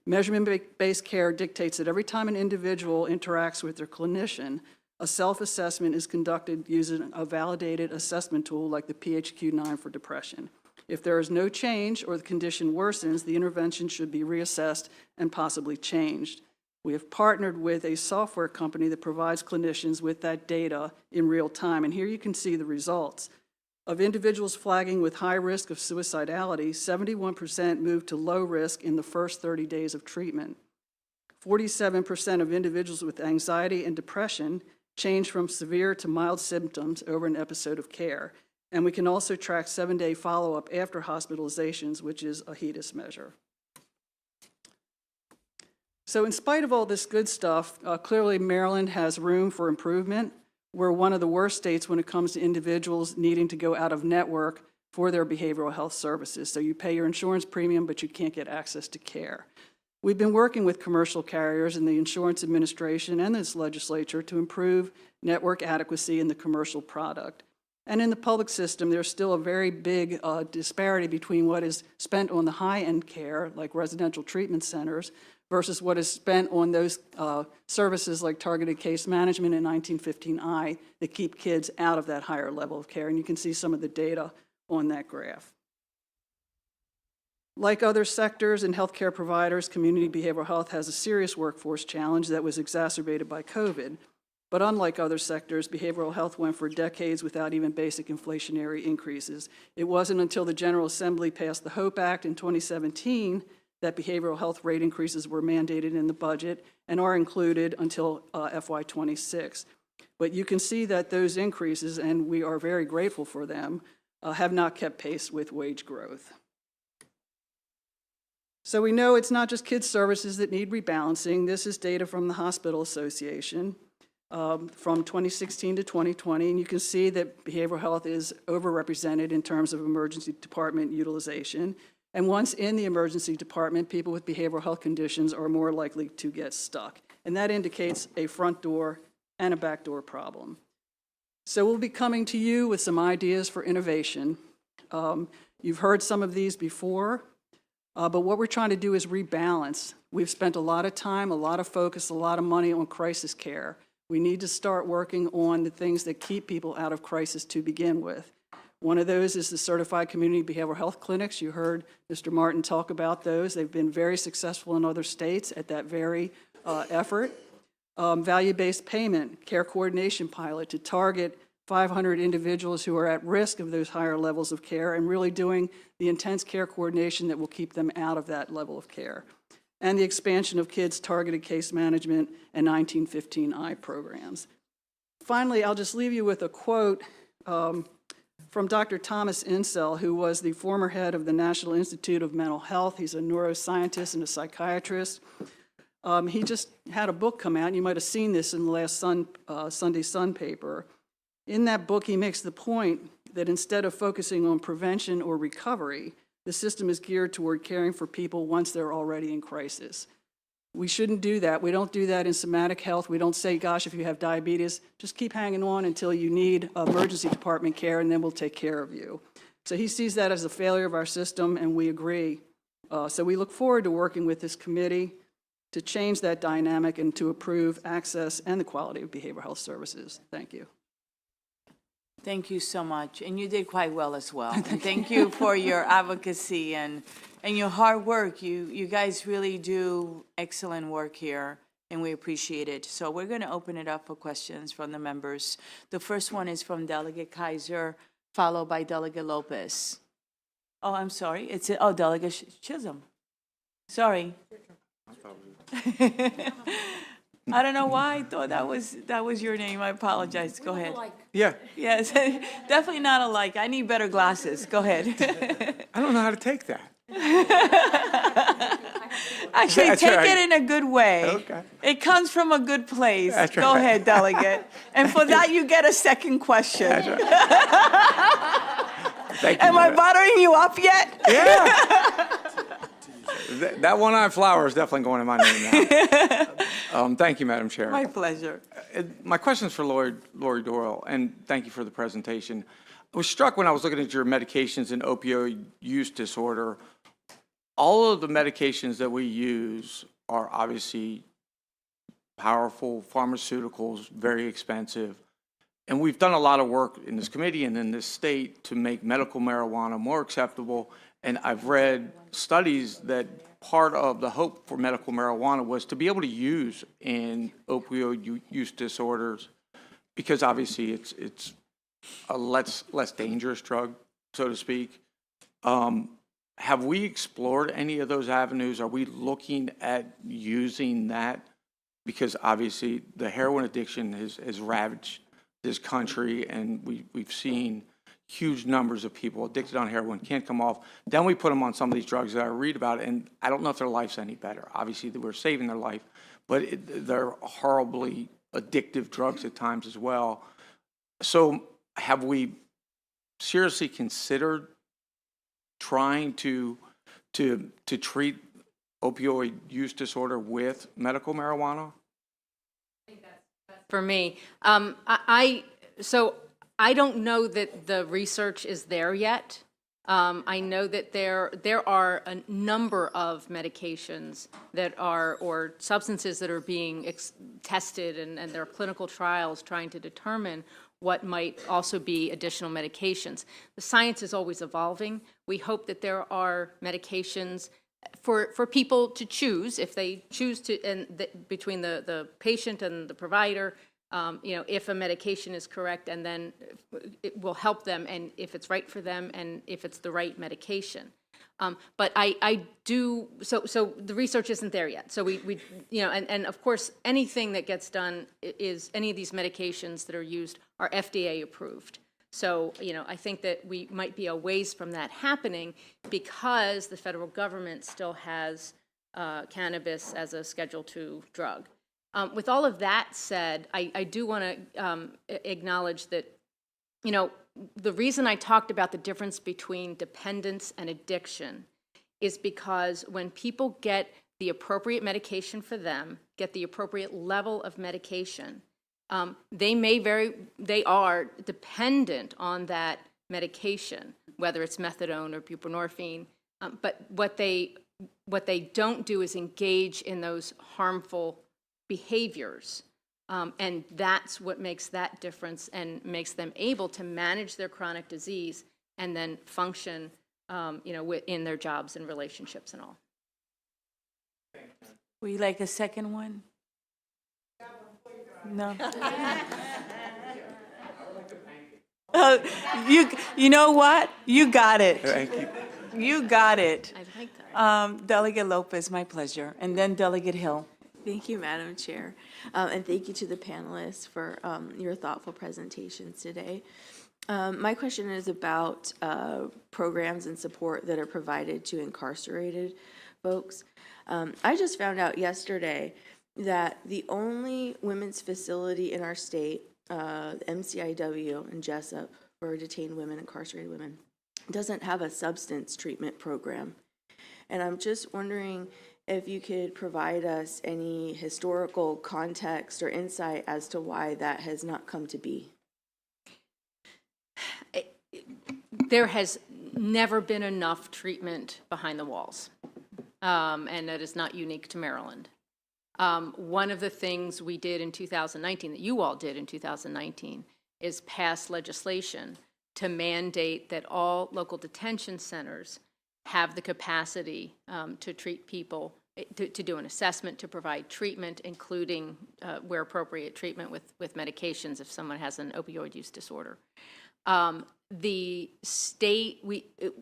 I: Measurement-based care dictates that every time an individual interacts with their clinician, a self-assessment is conducted using a validated assessment tool like the PHQ-9 for depression. If there is no change or the condition worsens, the intervention should be reassessed and possibly changed. We have partnered with a software company that provides clinicians with that data in real time, and here you can see the results. Of individuals flagging with high risk of suicidality, 71% moved to low risk in the first 30 days of treatment. 47% of individuals with anxiety and depression changed from severe to mild symptoms over an episode of care. And we can also track 7-day follow-up after hospitalizations, which is a HEDIS measure. So in spite of all this good stuff, clearly Maryland has room for improvement. We're one of the worst states when it comes to individuals needing to go out of network for their behavioral health services. So you pay your insurance premium, but you can't get access to care. We've been working with commercial carriers and the Insurance Administration and this legislature to improve network adequacy in the commercial product. And in the public system, there's still a very big disparity between what is spent on the high-end care, like residential treatment centers, versus what is spent on those services like targeted case management and 1915I that keep kids out of that higher level of care. And you can see some of the data on that graph. Like other sectors and healthcare providers, community behavioral health has a serious workforce challenge that was exacerbated by COVID. But unlike other sectors, behavioral health went for decades without even basic inflationary increases. It wasn't until the General Assembly passed the HOPE Act in 2017 that behavioral health rate increases were mandated in the budget and are included until FY26. But you can see that those increases, and we are very grateful for them, have not kept pace with wage growth. So we know it's not just kids' services that need rebalancing. This is data from the Hospital Association from 2016 to 2020, and you can see that behavioral health is overrepresented in terms of emergency department utilization. And once in the emergency department, people with behavioral health conditions are more likely to get stuck. And that indicates a front door and a back door problem. So we'll be coming to you with some ideas for innovation. You've heard some of these before, but what we're trying to do is rebalance. We've spent a lot of time, a lot of focus, a lot of money on crisis care. We need to start working on the things that keep people out of crisis to begin with. One of those is the certified community behavioral health clinics. You heard Mr. Martin talk about those. They've been very successful in other states at that very effort. Value-based payment, care coordination pilot to target 500 individuals who are at risk of those higher levels of care and really doing the intense care coordination that will keep them out of that level of care. And the expansion of kids' targeted case management and 1915I programs. Finally, I'll just leave you with a quote from Dr. Thomas Insel, who was the former head of the National Institute of Mental Health. He's a neuroscientist and a psychiatrist. He just had a book come out, and you might have seen this in the last Sunday Sun paper. In that book, he makes the point that instead of focusing on prevention or recovery, the system is geared toward caring for people once they're already in crisis. We shouldn't do that. We don't do that in somatic health. We don't say, gosh, if you have diabetes, just keep hanging on until you need emergency department care, and then we'll take care of you. So he sees that as a failure of our system, and we agree. So we look forward to working with this committee to change that dynamic and to improve access and the quality of behavioral health services. Thank you.
B: Thank you so much, and you did quite well as well. And thank you for your advocacy and your hard work. You guys really do excellent work here, and we appreciate it. So we're going to open it up for questions from the members. The first one is from Delegate Kaiser, followed by Delegate Lopez. Oh, I'm sorry. Delegate Chisholm. Sorry. I don't know why I thought that was your name. I apologize. Go ahead.
J: Yeah,
B: Yes, definitely not alike. I need better glasses. Go ahead.
J: I don't know how to take that.
B: Actually,
J: That's
B: take
J: right.
B: it in a good way.
J: Okay.
B: It comes from a good place.
J: That's
B: Go
J: right.
B: ahead, delegate. And for that, you get a second question.
J: Thank you.
B: Am I
J: Madam.
B: buttering you up yet?
J: Yeah. That one-eyed flower is definitely going in my name now. Thank you, Madam Chair.
B: My pleasure.
J: My question is for Lori Doyle, and thank you for the presentation. I was struck when I was looking at your medications and opioid use disorder. All of the medications that we use are obviously powerful pharmaceuticals, very expensive. And we've done a lot of work in this committee and in this state to make medical marijuana more acceptable. And I've read studies that part of the hope for medical marijuana was to be able to use in opioid use disorders, because obviously it's a less dangerous drug, so to speak. Have we explored any of those avenues? Are we looking at using that? Because obviously the heroin addiction has ravaged this country, and we've seen huge numbers of people addicted on heroin, can't come off. Then we put them on some of these drugs that I read about, and I don't know if their life's any better. Obviously, we're saving their life, but they're horribly addictive drugs at times as well. So have we seriously considered trying to treat opioid use disorder with medical marijuana?
H: For me, so I don't know that the research is there yet. I know that there are a number of medications that are, or substances that are being tested, and there are clinical trials trying to determine what might also be additional medications. The science is always evolving. We hope that there are medications for people to choose, if they choose to, and between the patient and the provider, if a medication is correct, and then it will help them, and if it's right for them, and if it's the right medication. But I do, so the research isn't there yet. So we and of course, anything that gets done is, any of these medications that are used are FDA approved. So, I think that we might be a ways from that happening, because the federal government still has cannabis as a Schedule II drug. With all of that said, I do want to acknowledge that, the reason I talked about the difference between dependence and addiction is because when people get the appropriate medication for them, get the appropriate level of medication, they are dependent on that medication, whether it's methadone or buprenorphine. But what they don't do is engage in those harmful behaviors. And that's what makes that difference and makes them able to manage their chronic disease and then function, in their jobs and relationships and all.
B: Would you like a second one? No. You know what? You got it.
J: Thank you.
B: You got it.
H: I like that.
B: Delegate Lopez, my pleasure. And then Delegate Hill.
K: Thank you, Madam Chair. And thank you to the panelists for your thoughtful presentations today. My question is about programs and support that are provided to incarcerated folks. I just found out yesterday that the only women's facility in our state, MCIW in Jessup, for detained women, incarcerated women, doesn't have a substance treatment program. And I'm just wondering if you could provide us any historical context or insight as to why that has not come to be.
H: There has never been enough treatment behind the walls, and that is not unique to Maryland. One of the things we did in 2019, that you all did in 2019, is pass legislation to mandate that all local detention centers have the capacity to treat people, to do an assessment, to provide treatment, including, where appropriate, treatment with medications if someone has an opioid use disorder. The state,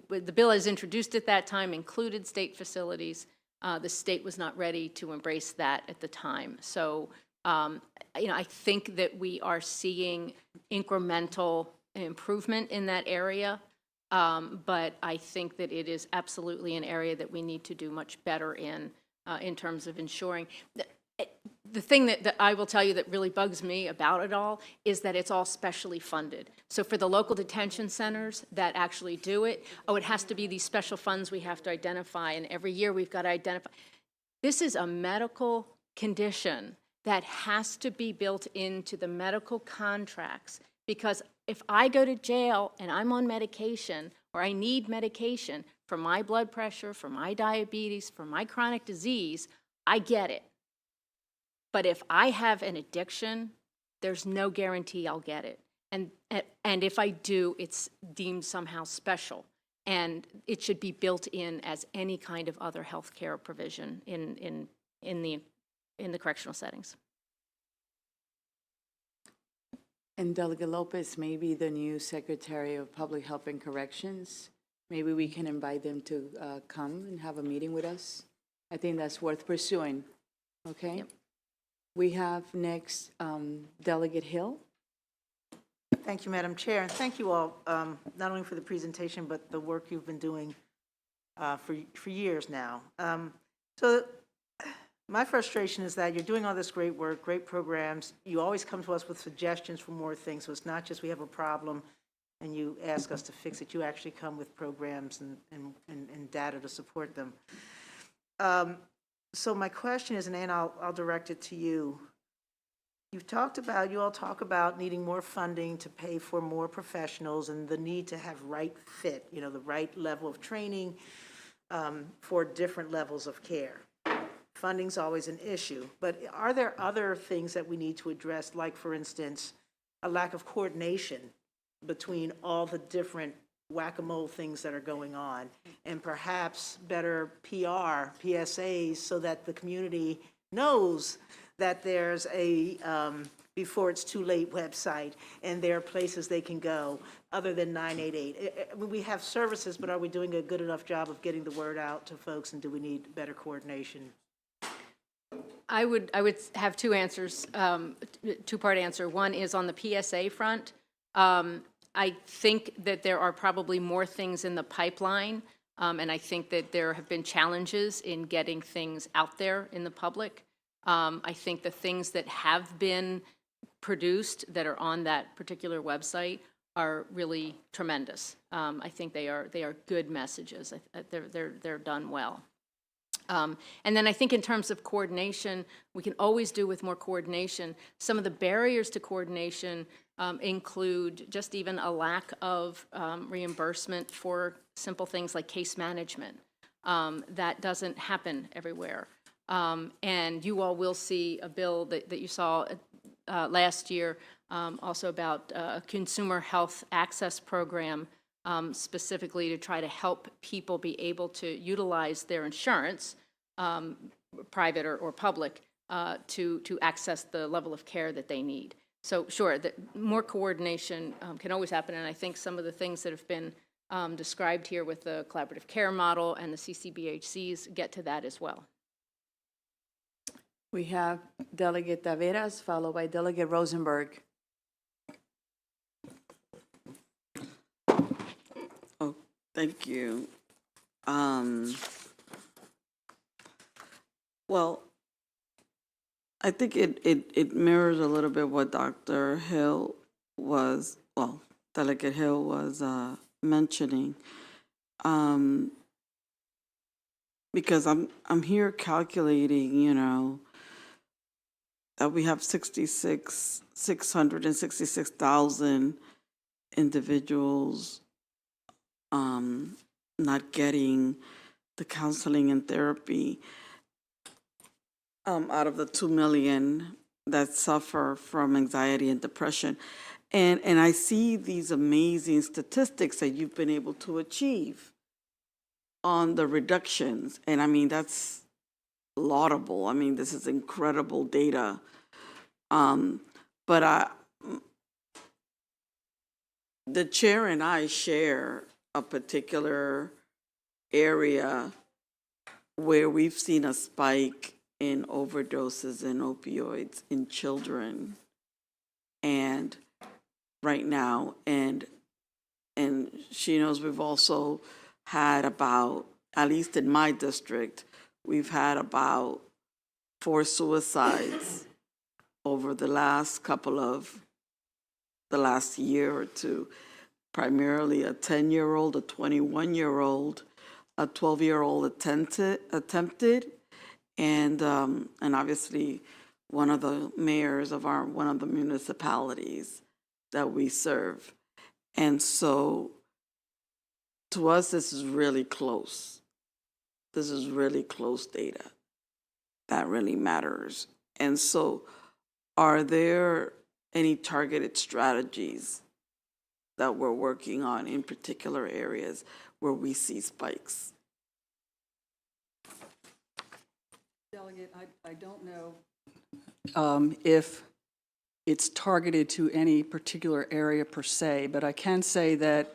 H: the bill as introduced at that time included state facilities. The state was not ready to embrace that at the time. So, I think that we are seeing incremental improvement in that area. But I think that it is absolutely an area that we need to do much better in terms of ensuring. The thing that I will tell you that really bugs me about it all is that it's all specially funded. So for the local detention centers that actually do it, it has to be these special funds we have to identify, and every year we've got to identify. This is a medical condition that has to be built into the medical contracts, because if I go to jail and I'm on medication, or I need medication for my blood pressure, for my diabetes, for my chronic disease, I get it. But if I have an addiction, there's no guarantee I'll get it. And if I do, it's deemed somehow special. And it should be built in as any kind of other health care provision in the correctional settings.
B: And Delegate Lopez may be the new Secretary of Public Health and Corrections. Maybe we can invite them to come and have a meeting with us. I think that's worth pursuing, okay?
H: Yep.
B: We have next Delegate Hill.
L: Thank you, Madam Chair, and thank you all, not only for the presentation, but the work you've been doing for years now. So my frustration is that you're doing all this great work, great programs. You always come to us with suggestions for more things, so it's not just we have a problem and you ask us to fix it. You actually come with programs and data to support them. So my question is, and Ann, I'll direct it to you. You all talk about needing more funding to pay for more professionals and the need to have right fit, the right level of training for different levels of care. Funding's always an issue, but are there other things that we need to address, like, for instance, a lack of coordination between all the different whack-a-mole things that are going on, and perhaps better PR, PSAs, so that the community knows that there's a before it's too late website and there are places they can go other than 988. I mean, we have services, but are we doing a good enough job of getting the word out to folks, and do we need better coordination?
H: I would have two answers, two-part answer. One is on the PSA front. I think that there are probably more things in the pipeline, and I think that there have been challenges in getting things out there in the public. I think the things that have been produced that are on that particular website are really tremendous. I think they are good messages. They're done well. And then I think in terms of coordination, we can always do with more coordination. Some of the barriers to coordination include just even a lack of reimbursement for simple things like case management. That doesn't happen everywhere. And you all will see a bill that you saw last year also about a consumer health access program specifically to try to help people be able to utilize their insurance, private or public, to access the level of care that they need. So sure, more coordination can always happen, and I think some of the things that have been described here with the collaborative care model and the CCBHCs get to that as well.
B: We have Delegate Taveras, followed by Delegate Rosenberg.
F: Oh, thank you. Well, I think it mirrors a little bit what Dr. Hill was, Delegate Hill was mentioning. Because I'm here calculating, that we have 666,000 individuals not getting the counseling and therapy out of the 2 million that suffer from anxiety and depression. And I see these amazing statistics that you've been able to achieve on the reductions. And I mean, that's laudable. I mean, this is incredible data. But the chair and I share a particular area where we've seen a spike in overdoses and opioids in children, and right now, and she knows we've also had about, at least in my district, we've had about 4 suicides over the last year or two, primarily a 10-year-old, a 21-year-old, a 12-year-old attempted, and obviously one of the mayors of one of the municipalities that we serve. And so to us, this is really close. This is really close data that really matters. And so are there any targeted strategies that we're working on in particular areas where we see spikes?
I: Delegate, I don't know if it's targeted to any particular area per se, but I can say that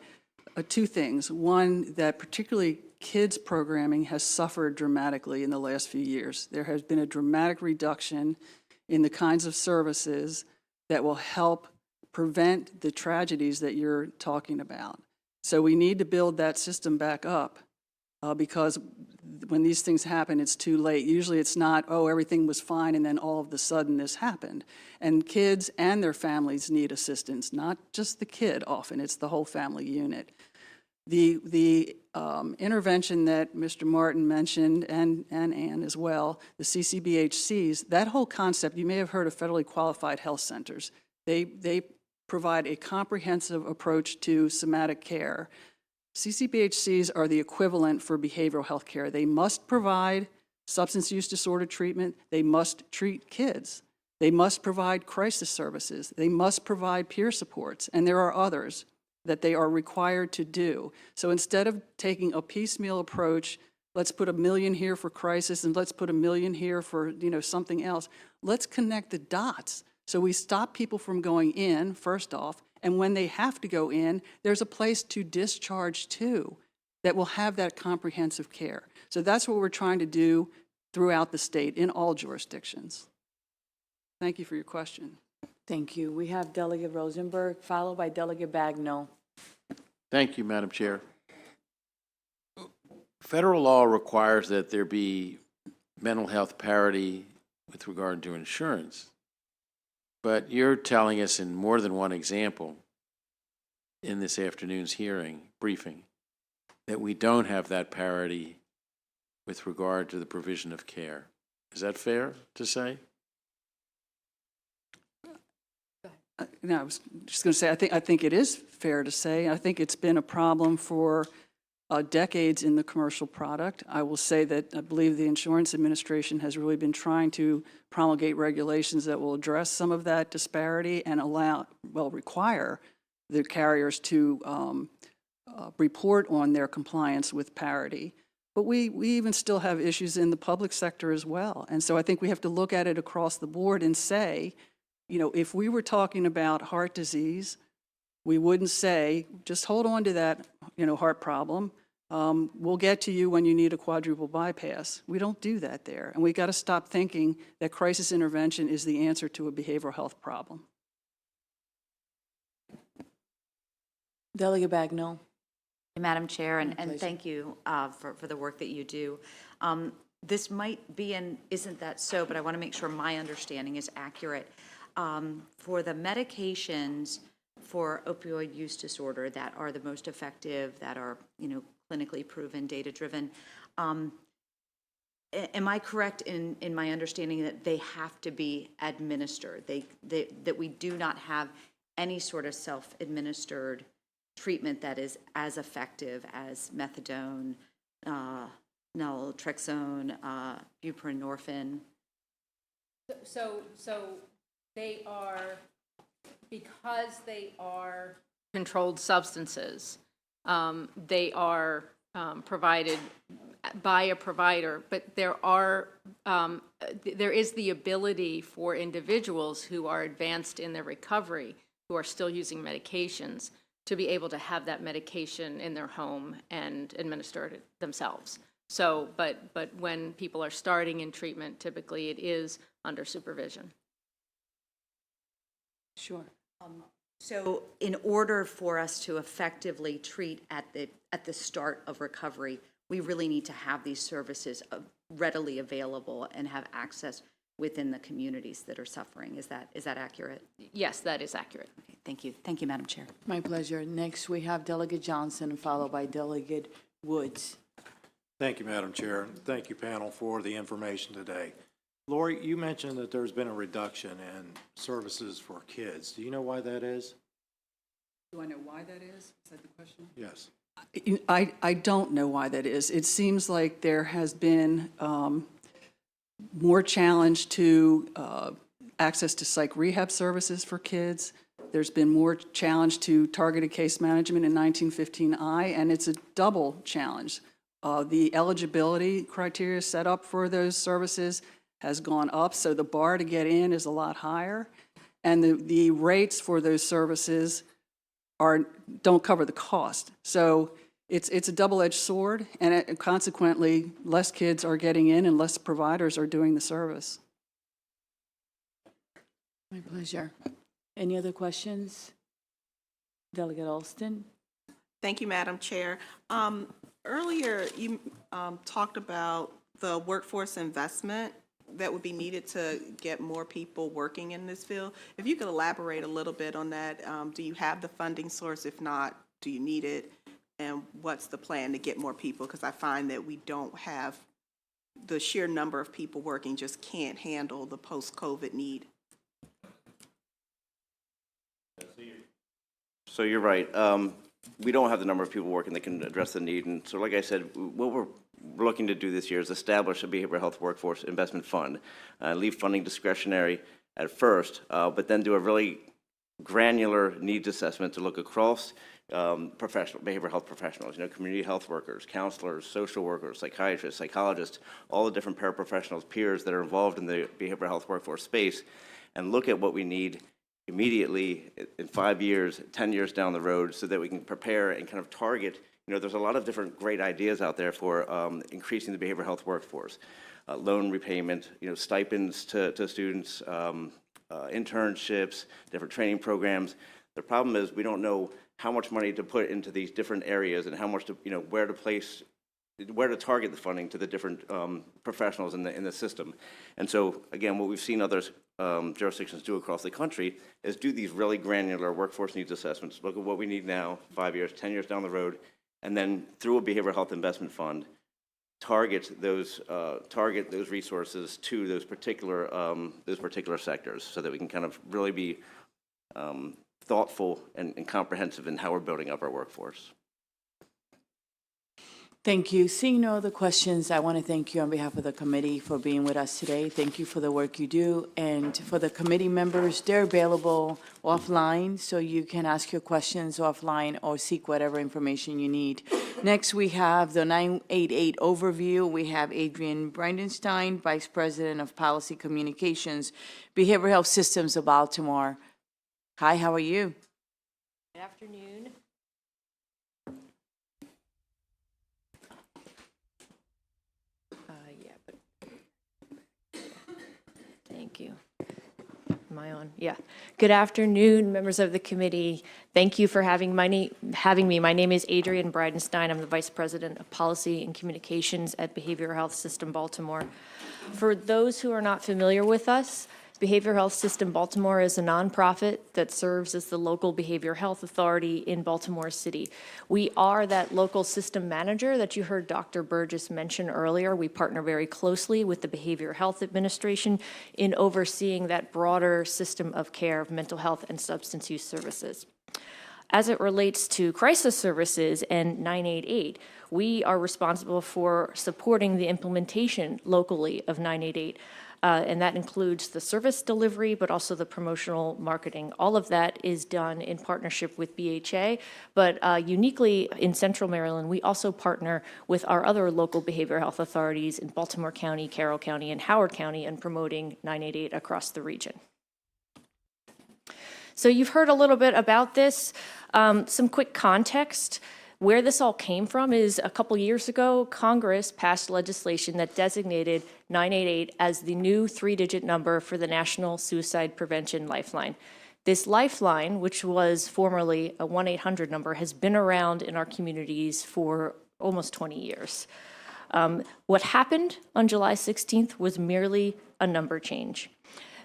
I: 2 things. One, that particularly kids programming has suffered dramatically in the last few years. There has been a dramatic reduction in the kinds of services that will help prevent the tragedies that you're talking about. So we need to build that system back up because when these things happen, it's too late. Usually it's not, oh, everything was fine and then all of a sudden this happened. And kids and their families need assistance, not just the kid often, it's the whole family unit. The intervention that Mr. Martin mentioned, and Ann as well, the CCBHCs, that whole concept, you may have heard of federally qualified health centers. They provide a comprehensive approach to somatic care. CCBHCs are the equivalent for behavioral health care. They must provide substance use disorder treatment. They must treat kids. They must provide crisis services. They must provide peer supports, and there are others that they are required to do. So instead of taking a piecemeal approach, let's put $1 million here for crisis and let's put $1 million here for something else, let's connect the dots so we stop people from going in, first off, and when they have to go in, there's a place to discharge to that will have that comprehensive care. So that's what we're trying to do throughout the state in all jurisdictions. Thank you for your question.
B: Thank you. We have Delegate Rosenberg, followed by Delegate Bagnall.
M: Thank you, Madam Chair. Federal law requires that there be mental health parity with regard to insurance. But you're telling us in more than one example in this afternoon's briefing, that we don't have that parity with regard to the provision of care. Is that fair to say?
I: No, I was just going to say, I think it is fair to say. I think it's been a problem for decades in the commercial product. I will say that I believe the Insurance Administration has really been trying to promulgate regulations that will address some of that disparity and require the carriers to report on their compliance with parity. But we even still have issues in the public sector as well. And so I think we have to look at it across the board and say, if we were talking about heart disease, we wouldn't say, just hold on to that, heart problem. We'll get to you when you need a quadruple bypass. We don't do that there. And we got to stop thinking that crisis intervention is the answer to a behavioral health problem.
B: Delegate Bagnall.
N: Madam Chair, and thank you for the work that you do. This might be and isn't that so, but I want to make sure my understanding is accurate. For the medications for opioid use disorder that are the most effective, that are clinically proven, data-driven, am I correct in my understanding that they have to be administered? That we do not have any sort of self-administered treatment that is as effective as methadone, naltrexone, buprenorphine?
H: So they are, because they are controlled substances, they are provided by a provider, but there is the ability for individuals who are advanced in their recovery, who are still using medications, to be able to have that medication in their home and administer it themselves. So, but when people are starting in treatment, typically it is under supervision.
B: Sure.
N: So in order for us to effectively treat at the start of recovery, we really need to have these services readily available and have access within the communities that are suffering. Is that accurate?
H: Yes, that is accurate.
N: Okay, thank you. Thank you, Madam Chair.
B: My pleasure. Next, we have Delegate Johnson, followed by Delegate Woods.
O: Thank you, Madam Chair, and thank you, panel, for the information today. Lori, you mentioned that there's been a reduction in services for kids. Do you know why that is?
I: Do I know why that is? Is that the question?
O: Yes.
I: I don't know why that is. It seems like there has been more challenge to access to psych rehab services for kids. There's been more challenge to targeted case management in 1915I, and it's a double challenge. The eligibility criteria set up for those services has gone up, so the bar to get in is a lot higher, and the rates for those services don't cover the cost. So it's a double-edged sword, and consequently, less kids are getting in and less providers are doing the service.
B: My pleasure. Any other questions? Delegate Alston?
P: Thank you, Madam Chair. Earlier, you talked about the workforce investment that would be needed to get more people working in this field. If you could elaborate a little bit on that, do you have the funding source? If not, do you need it? And what's the plan to get more people? Because I find that we don't have the sheer number of people working, just can't handle the post-COVID need.
G: So you're right. We don't have the number of people working that can address the need. And so like I said, what we're looking to do this year is establish a behavioral health workforce investment fund, leave funding discretionary at first, but then do a really granular needs assessment to look across behavioral health professionals, community health workers, counselors, social workers, psychiatrists, psychologists, all the different paraprofessionals, peers that are involved in the behavioral health workforce space, and look at what we need immediately in 5 years, 10 years down the road, so that we can prepare and kind of target. There's a lot of different great ideas out there for increasing the behavioral health workforce. Loan repayment, stipends to students, internships, different training programs. The problem is we don't know how much money to put into these different areas and how much to, where to target the funding to the different professionals in the system. And so, again, what we've seen others jurisdictions do across the country is do these really granular workforce needs assessments, look at what we need now, 5 years, 10 years down the road, and then through a behavioral health investment fund, target those resources to those particular sectors, so that we can kind of really be thoughtful and comprehensive in how we're building up our workforce.
B: Thank you. Seeing no other questions, I want to thank you on behalf of the committee for being with us today. Thank you for the work you do. And for the committee members, they're available offline, so you can ask your questions offline or seek whatever information you need. Next, we have the 988 overview. We have Adrian Bridenstine, Vice President of Policy Communications, Behavioral Health Systems of Baltimore. Hi, how are you?
Q: Good afternoon. Thank you. Am I on? Yeah. Good afternoon, members of the committee. Thank you for having me. My name is Adrian Bridenstine. I'm the Vice President of Policy and Communications at Behavioral Health System Baltimore. For those who are not familiar with us, Behavioral Health System Baltimore is a nonprofit that serves as the local behavioral health authority in Baltimore City. We are that local system manager that you heard Dr. Burgess mention earlier. We partner very closely with the Behavioral Health Administration in overseeing that broader system of care of mental health and substance use services. As it relates to crisis services and 988, we are responsible for supporting the implementation locally of 988. And that includes the service delivery, but also the promotional marketing. All of that is done in partnership with BHA, but uniquely in Central Maryland, we also partner with our other local behavioral health authorities in Baltimore County, Carroll County, and Howard County in promoting 988 across the region. So you've heard a little bit about this. Some quick context. Where this all came from is a couple years ago, Congress passed legislation that designated 988 as the new 3-digit number for the National Suicide Prevention Lifeline. This lifeline, which was formerly a 1-800 number, has been around in our communities for almost 20 years. What happened on July 16th was merely a number change.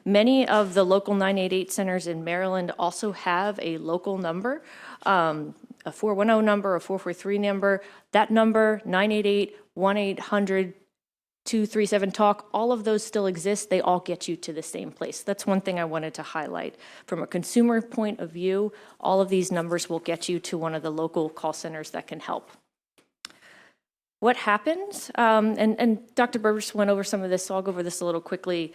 Q: Many of the local 988 centers in Maryland also have a local number, a 410 number, a 443 number. That number, 988, 1-800-237-TALK, all of those still exist. They all get you to the same place. That's one thing I wanted to highlight. From a consumer point of view, all of these numbers will get you to one of the local call centers that can help. What happens, and Dr. Burgess went over some of this, so I'll go over this a little quickly.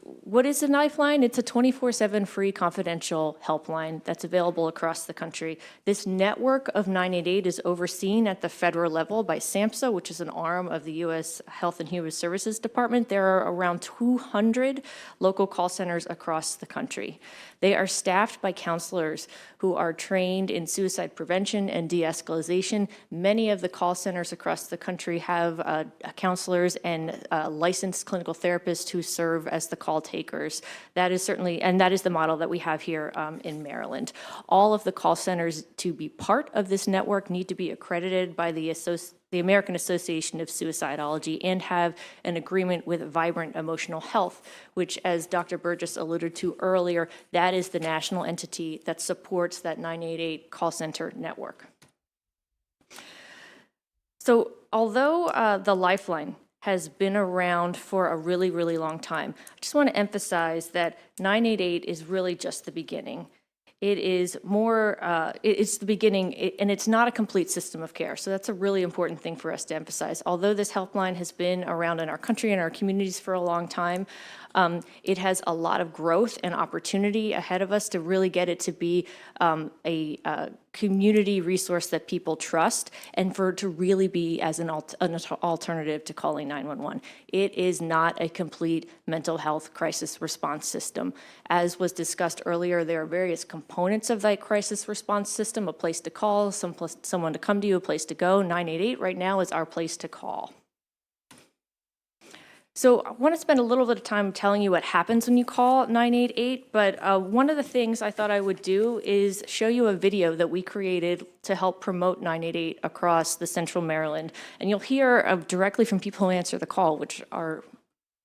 Q: What is a Lifeline? It's a 24/7 free confidential helpline that's available across the country. This network of 988 is overseen at the federal level by SAMHSA, which is an arm of the U.S. Health and Human Services Department. There are around 200 local call centers across the country. They are staffed by counselors who are trained in suicide prevention and de-escalation. Many of the call centers across the country have counselors and licensed clinical therapists who serve as the call takers. That is certainly, and that is the model that we have here in Maryland. All of the call centers to be part of this network need to be accredited by the American Association of Suicidology and have an agreement with Vibrant Emotional Health, which, as Dr. Burgess alluded to earlier, that is the national entity that supports that 988 call center network. So although the Lifeline has been around for a really, really long time, I just want to emphasize that 988 is really just the beginning. It is more, it's the beginning, and it's not a complete system of care. So that's a really important thing for us to emphasize. Although this helpline has been around in our country and our communities for a long time, it has a lot of growth and opportunity ahead of us to really get it to be a community resource that people trust, and for it to really be as an alternative to calling 911. It is not a complete mental health crisis response system. As was discussed earlier, there are various components of that crisis response system: a place to call, someone to come to you, a place to go. 988 right now is our place to call. So I want to spend a little bit of time telling you what happens when you call 988, but one of the things I thought I would do is show you a video that we created to help promote 988 across the central Maryland. And you'll hear directly from people who answer the call, which are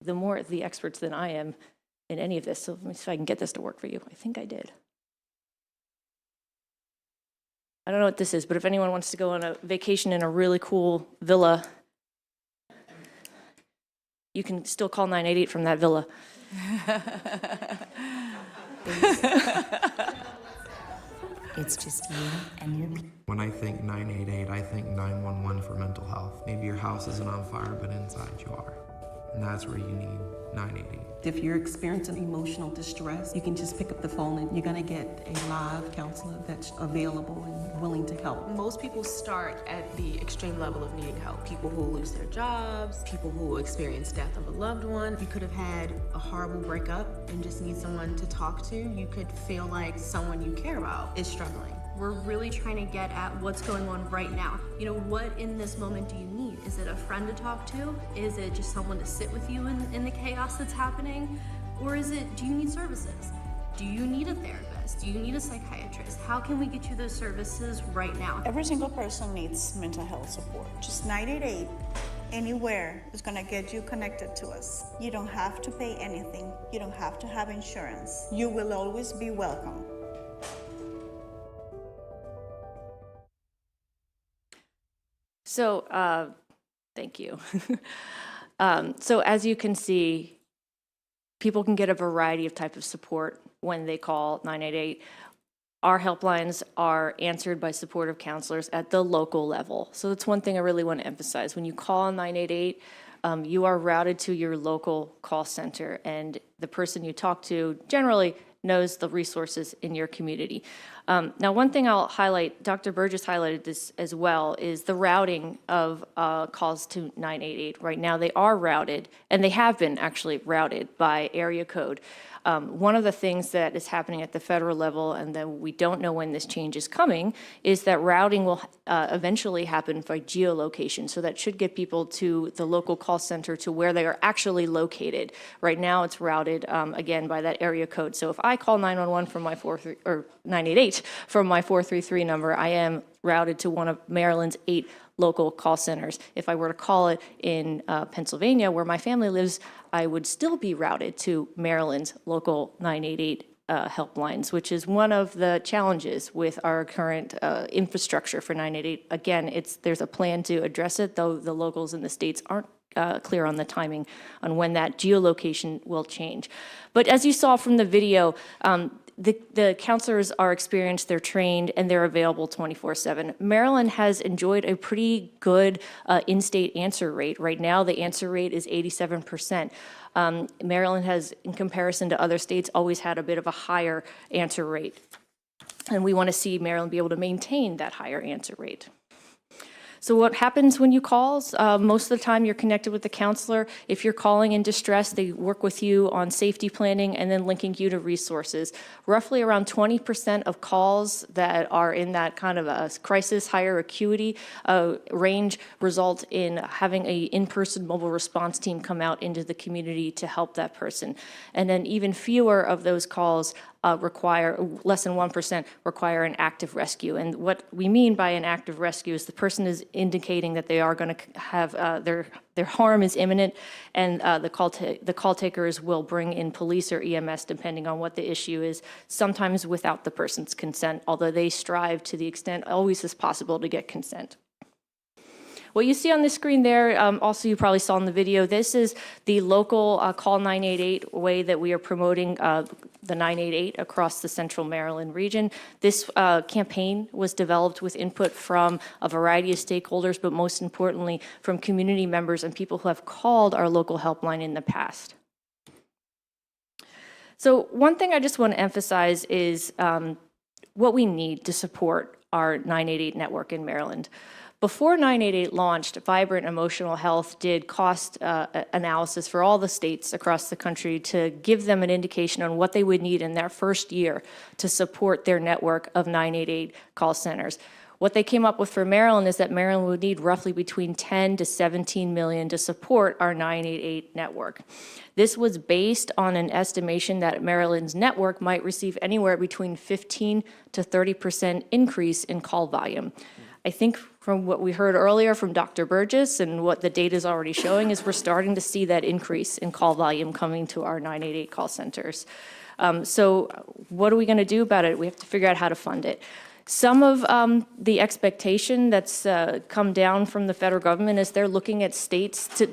Q: the experts than I am in any of this. So let me see if I can get this to work for you. I think I did. I don't know what this is, but if anyone wants to go on a vacation in a really cool villa, you can still call 988 from that villa.
R: It's just you and your...
S: When I think 988, I think 911 for mental health. Maybe your house isn't on fire, but inside you are. And that's where you need 988.
T: If you're experiencing emotional distress, you can just pick up the phone and you're gonna get a live counselor that's available and willing to help.
K: Most people start at the extreme level of needing help. People who lose their jobs, people who experience death of a loved one. You could have had a horrible breakup and just need someone to talk to. You could feel like someone you care about is struggling.
U: We're really trying to get at what's going on right now. You know, what in this moment do you need? Is it a friend to talk to? Is it just someone to sit with you in the chaos that's happening? Or is it, do you need services? Do you need a therapist? Do you need a psychiatrist? How can we get you those services right now?
V: Every single person needs mental health support. Just 988, anywhere, is gonna get you connected to us. You don't have to pay anything. You don't have to have insurance. You will always be welcome.
Q: So, thank you. So as you can see, people can get a variety of type of support when they call 988. Our helplines are answered by supportive counselors at the local level. So that's one thing I really want to emphasize. When you call 988, you are routed to your local call center, and the person you talk to generally knows the resources in your community. Now, one thing I'll highlight, Dr. Burgess highlighted this as well, is the routing of calls to 988. Right now, they are routed, and they have been actually routed by area code. One of the things that is happening at the federal level, and then we don't know when this change is coming, is that routing will eventually happen by geolocation. So that should get people to the local call center to where they are actually located. Right now, it's routed, again, by that area code. So if I call 911 from my 988 from my 433 number, I am routed to one of Maryland's 8 local call centers. If I were to call it in Pennsylvania, where my family lives, I would still be routed to Maryland's local 988 helplines, which is one of the challenges with our current infrastructure for 988. Again, there's a plan to address it, though the locals in the states aren't clear on the timing on when that geolocation will change. But as you saw from the video, the counselors are experienced, they're trained, and they're available 24/7. Maryland has enjoyed a pretty good in-state answer rate. Right now, the answer rate is 87%. Maryland has, in comparison to other states, always had a bit of a higher answer rate. And we want to see Maryland be able to maintain that higher answer rate. So what happens when you call? Most of the time you're connected with the counselor. If you're calling in distress, they work with you on safety planning and then linking you to resources. Roughly around 20% of calls that are in that kind of a crisis, higher acuity range result in having an in-person mobile response team come out into the community to help that person. And then even fewer of those calls require, less than 1% require an active rescue. And what we mean by an active rescue is the person is indicating that they are going to have their harm is imminent, and the call takers will bring in police or EMS depending on what the issue is, sometimes without the person's consent, although they strive to the extent always as possible to get consent. What you see on the screen there, also you probably saw in the video, this is the local Call 988 way that we are promoting the 988 across the central Maryland region. This campaign was developed with input from a variety of stakeholders, but most importantly from community members and people who have called our local helpline in the past. So one thing I just want to emphasize is what we need to support our 988 network in Maryland. Before 988 launched, Vibrant Emotional Health did cost analysis for all the states across the country to give them an indication on what they would need in their first year to support their network of 988 call centers. What they came up with for Maryland is that Maryland would need roughly between 10 to 17 million to support our 988 network. This was based on an estimation that Maryland's network might receive anywhere between 15 to 30% increase in call volume. I think from what we heard earlier from Dr. Burgess and what the data is already showing is we're starting to see that increase in call volume coming to our 988 call centers. So what are we going to do about it? We have to figure out how to fund it. Some of the expectation that's come down from the federal government is they're looking at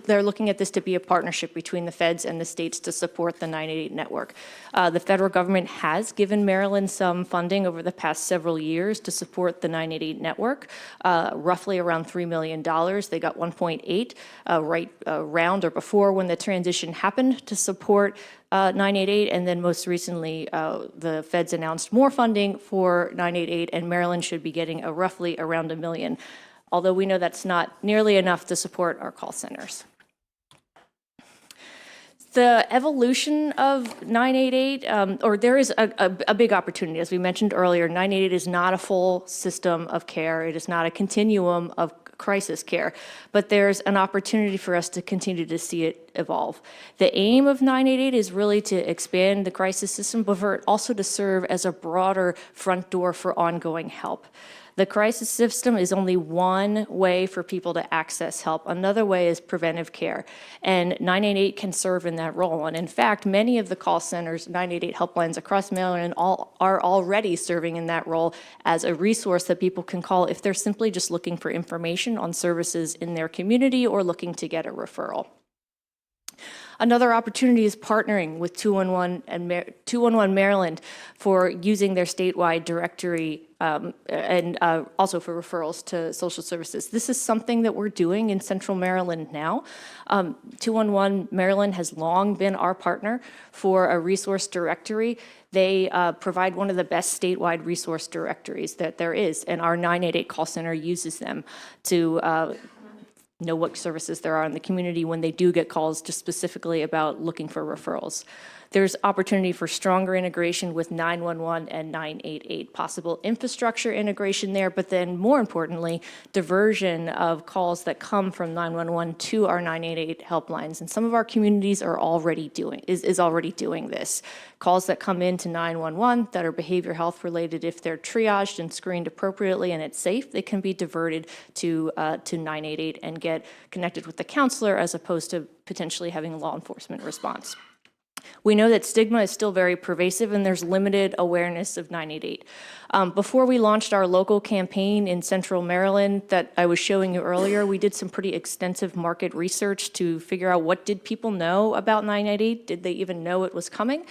Q: they're looking at this to be a partnership between the feds and the states to support the 988 network. The federal government has given Maryland some funding over the past several years to support the 988 network, roughly around $3 million. They got 1.8 right around or before when the transition happened to support 988, and then most recently, the feds announced more funding for 988, and Maryland should be getting roughly around $1 million, although we know that's not nearly enough to support our call centers. The evolution of 988, or there is a big opportunity. As we mentioned earlier, 988 is not a full system of care. It is not a continuum of crisis care, but there's an opportunity for us to continue to see it evolve. The aim of 988 is really to expand the crisis system, but for it also to serve as a broader front door for ongoing help. The crisis system is only one way for people to access help. Another way is preventive care, and 988 can serve in that role. And in fact, many of the call centers, 988 helplines across Maryland are already serving in that role as a resource that people can call if they're simply just looking for information on services in their community or looking to get a referral. Another opportunity is partnering with 211 Maryland for using their statewide directory and also for referrals to social services. This is something that we're doing in Central Maryland now. 211 Maryland has long been our partner for a resource directory. They provide one of the best statewide resource directories that there is, and our 988 call center uses them to know what services there are in the community when they do get calls just specifically about looking for referrals. There's opportunity for stronger integration with 911 and 988, possible infrastructure integration there, but then more importantly, diversion of calls that come from 911 to our 988 helplines. And some of our communities are already doing this. Calls that come into 911 that are behavior health related, if they're triaged and screened appropriately and it's safe, they can be diverted to 988 and get connected with the counselor as opposed to potentially having a law enforcement response. We know that stigma is still very pervasive and there's limited awareness of 988. Before we launched our local campaign in Central Maryland that I was showing you earlier, we did some pretty extensive market research to figure out what did people know about 988? Did they even know it was coming?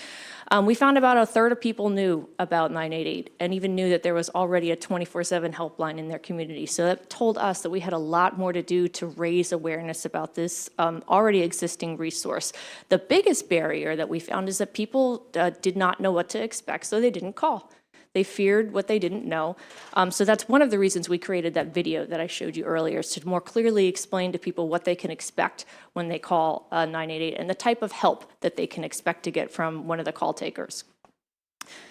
Q: We found about a third of people knew about 988 and even knew that there was already a 24/7 helpline in their community. So that told us that we had a lot more to do to raise awareness about this already existing resource. The biggest barrier that we found is that people did not know what to expect, so they didn't call. They feared what they didn't know. So that's one of the reasons we created that video that I showed you earlier, is to more clearly explain to people what they can expect when they call 988 and the type of help that they can expect to get from one of the call takers.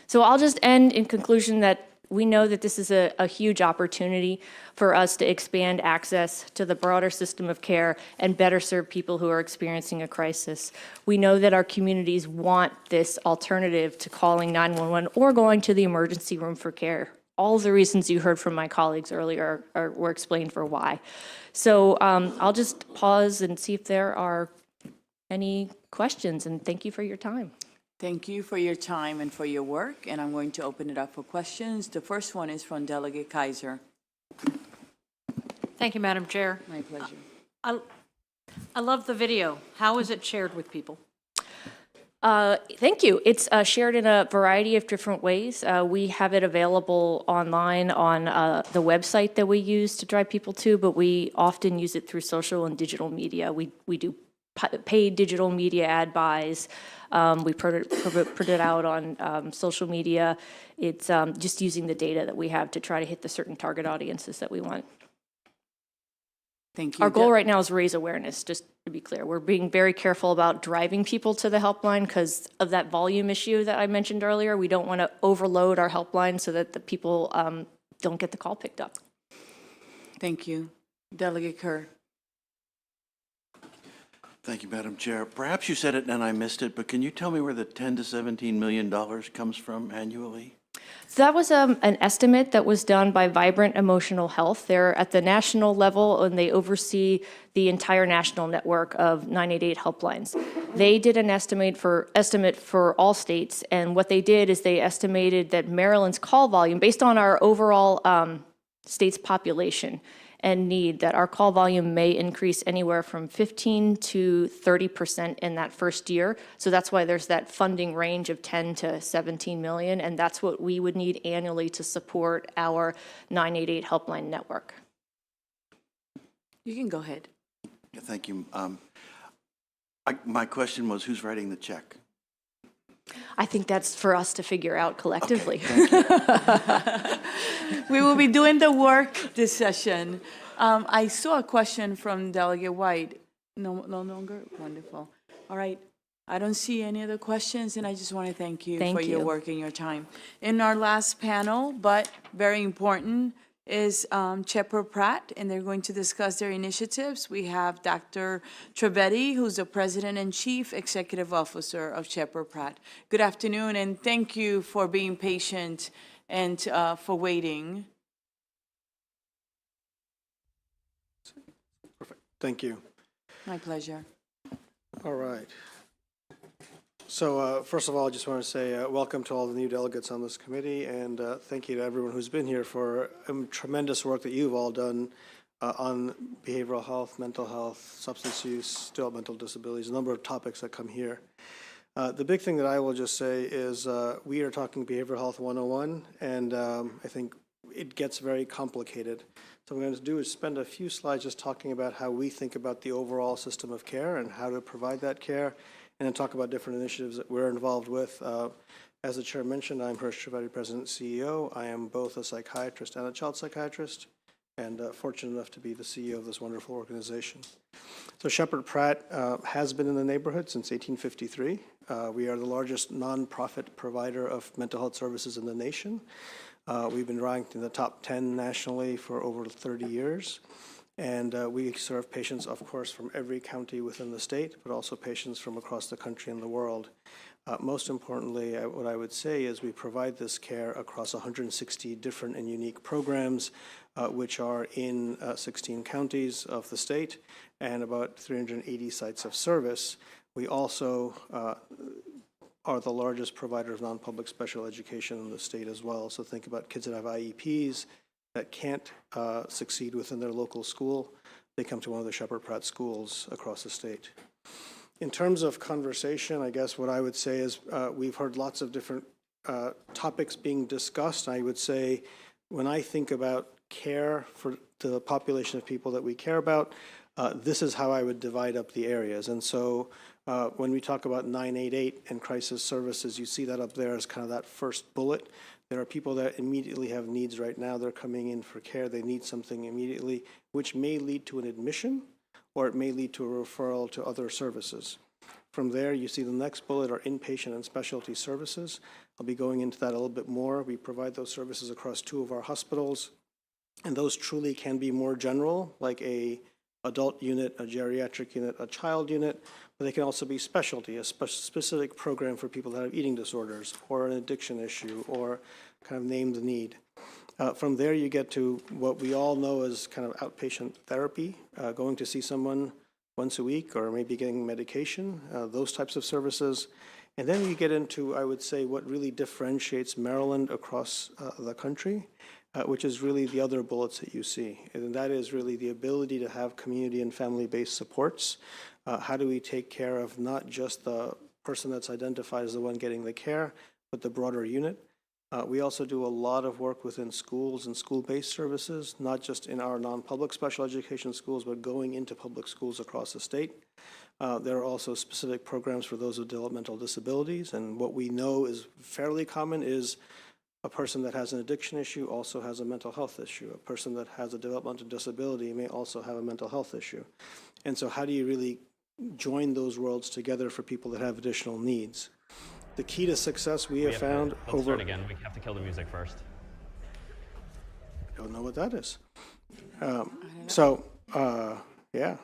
Q: So I'll just end in conclusion that we know that this is a huge opportunity for us to expand access to the broader system of care and better serve people who are experiencing a crisis. We know that our communities want this alternative to calling 911 or going to the emergency room for care. All of the reasons you heard from my colleagues earlier were explained for why. So I'll just pause and see if there are any questions, and thank you for your time.
B: Thank you for your time and for your work, and I'm going to open it up for questions. The first one is from Delegate Kaiser.
C: Thank you, Madam Chair.
B: My pleasure.
C: I love the video. How is it shared with people?
Q: Thank you. It's shared in a variety of different ways. We have it available online on the website that we use to drive people to, but we often use it through social and digital media. We do paid digital media ad buys. We put it out on social media. It's just using the data that we have to try to hit the certain target audiences that we want.
B: Thank you.
Q: Our goal right now is raise awareness, just to be clear. We're being very careful about driving people to the helpline because of that volume issue that I mentioned earlier. We don't want to overload our helpline so that the people don't get the call picked up.
B: Thank you. Delegate Kerr.
D: Thank you, Madam Chair. Perhaps you said it and I missed it, but can you tell me where the $10 to $17 million comes from annually?
Q: So that was an estimate that was done by Vibrant Emotional Health. They're at the national level and they oversee the entire national network of 988 helplines. They did an estimate for all states, and what they did is they estimated that Maryland's call volume, based on our overall state's population and need, that our call volume may increase anywhere from 15 to 30% in that first year. So that's why there's that funding range of 10 to 17 million, and that's what we would need annually to support our 988 helpline network.
B: You can go ahead.
D: Yeah, thank you. My question was, who's writing the check?
Q: I think that's for us to figure out collectively.
D: Okay,
B: We will be doing the work this session. I saw a question from Delegate White. No longer? Wonderful. All right. I don't see any other questions, and I just want to thank you for your work and your time. In our last panel, but very important, is Chepper Pratt, and they're going to discuss their initiatives. We have Dr. Trivedi, who's the President and Chief Executive Officer of Chepper Pratt. Good afternoon, and thank you for being patient and for waiting.
W: Perfect. Thank you.
B: My pleasure.
W: All right. So first of all, I just want to say welcome to all the new delegates on this committee, and thank you to everyone who's been here for tremendous work that you've all done on behavioral health, mental health, substance use, developmental disabilities, a number of topics that come here. The big thing that I will just say is we are talking Behavioral Health 101, and I think it gets very complicated. So what I'm going to do is spend a few slides just talking about how we think about the overall system of care and how to provide that care, and then talk about different initiatives that we're involved with. As the chair mentioned, I'm Hirsch Trivedi, President and CEO. I am both a psychiatrist and a child psychiatrist, and fortunate enough to be the CEO of this wonderful organization. So Shepherd Pratt has been in the neighborhood since 1853. We are the largest nonprofit provider of mental health services in the nation. We've been ranked in the top 10 nationally for over 30 years. And we serve patients, of course, from every county within the state, but also patients from across the country and the world. Most importantly, what I would say is we provide this care across 160 different and unique programs, which are in 16 counties of the state and about 380 sites of service. We also are the largest provider of non-public special education in the state as well. So think about kids that have IEPs that can't succeed within their local school. They come to one of the Shepherd Pratt schools across the state. In terms of conversation, I guess what I would say is we've heard lots of different topics being discussed. I would say when I think about care for the population of people that we care about, this is how I would divide up the areas. And so when we talk about 988 and crisis services, you see that up there as kind of that first bullet. There are people that immediately have needs right now. They're coming in for care. They need something immediately, which may lead to an admission, or it may lead to a referral to other services. From there, you see the next bullet are inpatient and specialty services. I'll be going into that a little bit more. We provide those services across 2 of our hospitals, and those truly can be more general, like a adult unit, a geriatric unit, a child unit, but they can also be specialty, a specific program for people that have eating disorders or an addiction issue or kind of name the need. From there, you get to what we all know as kind of outpatient therapy, going to see someone once a week or maybe getting medication, those types of services. And then you get into, I would say, what really differentiates Maryland across the country, which is really the other bullets that you see. And that is really the ability to have community and family-based supports. How do we take care of not just the person that's identified as the one getting the care, but the broader unit? We also do a lot of work within schools and school-based services, not just in our non-public special education schools, but going into public schools across the state. There are also specific programs for those with developmental disabilities, and what we know is fairly common is a person that has an addiction issue also has a mental health issue. A person that has a developmental disability may also have a mental health issue. And so how do you really join those worlds together for people that have additional needs? The key to success we have found
A: Let's start again. We have to kill the music first.
W: I don't know what that is. Yeah.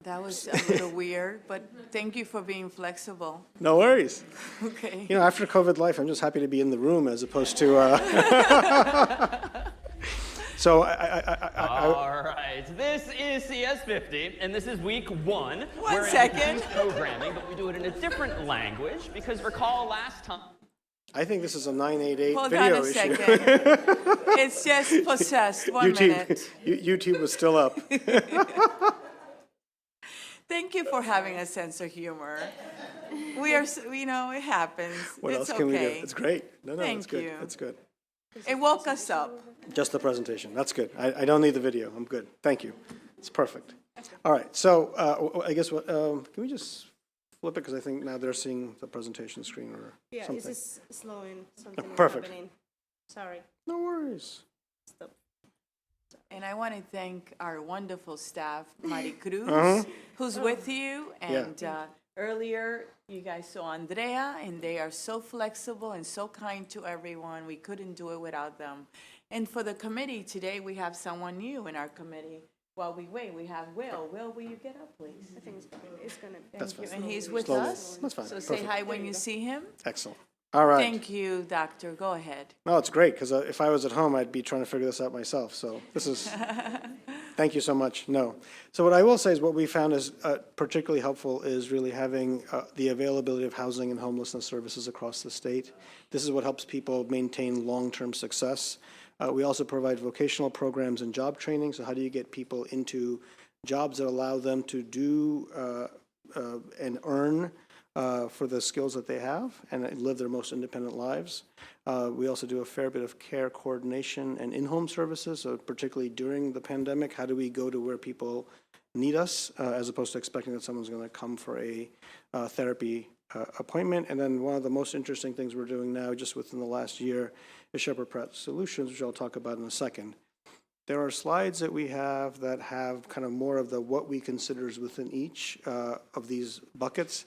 B: That was a little weird, but thank you for being flexible.
W: No worries.
B: Okay.
W: You know, after COVID life, I'm just happy to be in the room as opposed to. So
A: all right, this is CS50, and this is week 1.
B: One second.
A: We're programming, but we do it in a different language because recall last time.
W: I think this is a 988
B: Hold
W: video
B: on a
W: issue.
B: second. It's just possessed. One minute.
W: YouTube was still up.
B: Thank you for having a sense of humor. We are, you know, it happens.
W: What
B: it's
W: else can we do?
B: okay.
W: It's great. No,
B: Thank
W: it's good.
B: you.
W: It's good.
B: It woke us up.
W: Just the presentation. That's good. I don't need the video. I'm good. Thank you. It's perfect. All right. So I guess what can we just flip it because I think now they're seeing the presentation screen or something.
U: Yeah, it's just slowing something.
W: Perfect.
U: Happening. Sorry.
W: No worries.
U: Stop.
B: And I want to thank our wonderful staff, Mari Cruz, who's with you. And earlier, you guys saw Andrea, and they are so flexible and so kind to everyone. We couldn't do it without them. And for the committee, today we have someone new in our committee. While we wait, we have Will. Will, will you get up, please?
U: I think it's gonna.
W: That's
B: Thank you.
W: fine.
B: And he's with
W: Slowly.
B: us.
W: That's fine.
B: So say
W: Perfect.
B: hi when you see him.
W: Excellent. All right.
B: Thank you, Doctor. Go ahead.
W: No, it's great because if I was at home, I'd be trying to figure this out myself. So this is, thank you so much. No. So what I will say is what we found is particularly helpful is really having the availability of housing and homelessness services across the state. This is what helps people maintain long-term success. We also provide vocational programs and job training. So how do you get people into jobs that allow them to do and earn for the skills that they have and live their most independent lives. We also do a fair bit of care coordination and in-home services. So particularly during the pandemic, how do we go to where people need us as opposed to expecting that someone's going to come for a therapy appointment. And then one of the most interesting things we're doing now, just within the last year, is Shepherd Pratt Solutions, which I'll talk about in a second. There are slides that we have that have kind of more of the what we consider is within each of these buckets.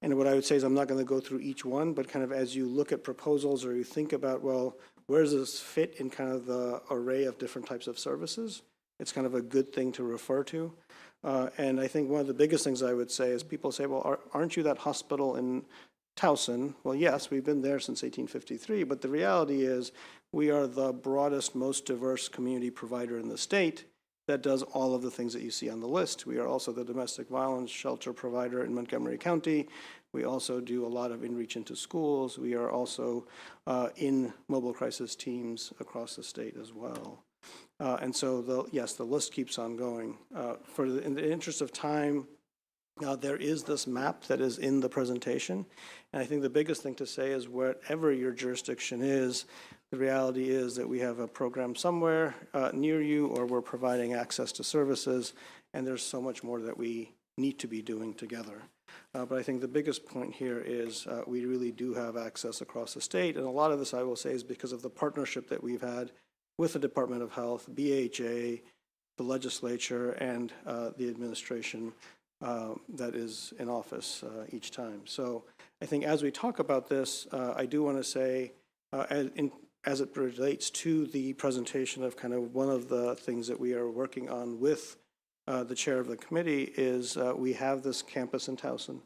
W: And what I would say is I'm not going to go through each one, but kind of as you look at proposals or you think about, well, where does this fit in kind of the array of different types of services? It's kind of a good thing to refer to. And I think one of the biggest things I would say is people say, well, aren't you that hospital in Towson? Well, yes, we've been there since 1853, but the reality is we are the broadest, most diverse community provider in the state that does all of the things that you see on the list. We are also the domestic violence shelter provider in Montgomery County. We also do a lot of in-reach into schools. We are also in mobile crisis teams across the state as well. And so, yes, the list keeps on going. In the interest of time, there is this map that is in the presentation. And I think the biggest thing to say is wherever your jurisdiction is, the reality is that we have a program somewhere near you, or we're providing access to services, and there's so much more that we need to be doing together. But I think the biggest point here is we really do have access across the state, and a lot of this, I will say, is because of the partnership that we've had with the Department of Health, BHA, the legislature, and the administration that is in office each time. So I think as we talk about this, I do want to say, as it relates to the presentation of kind of one of the things that we are working on with the chair of the committee is we have this campus in Towson.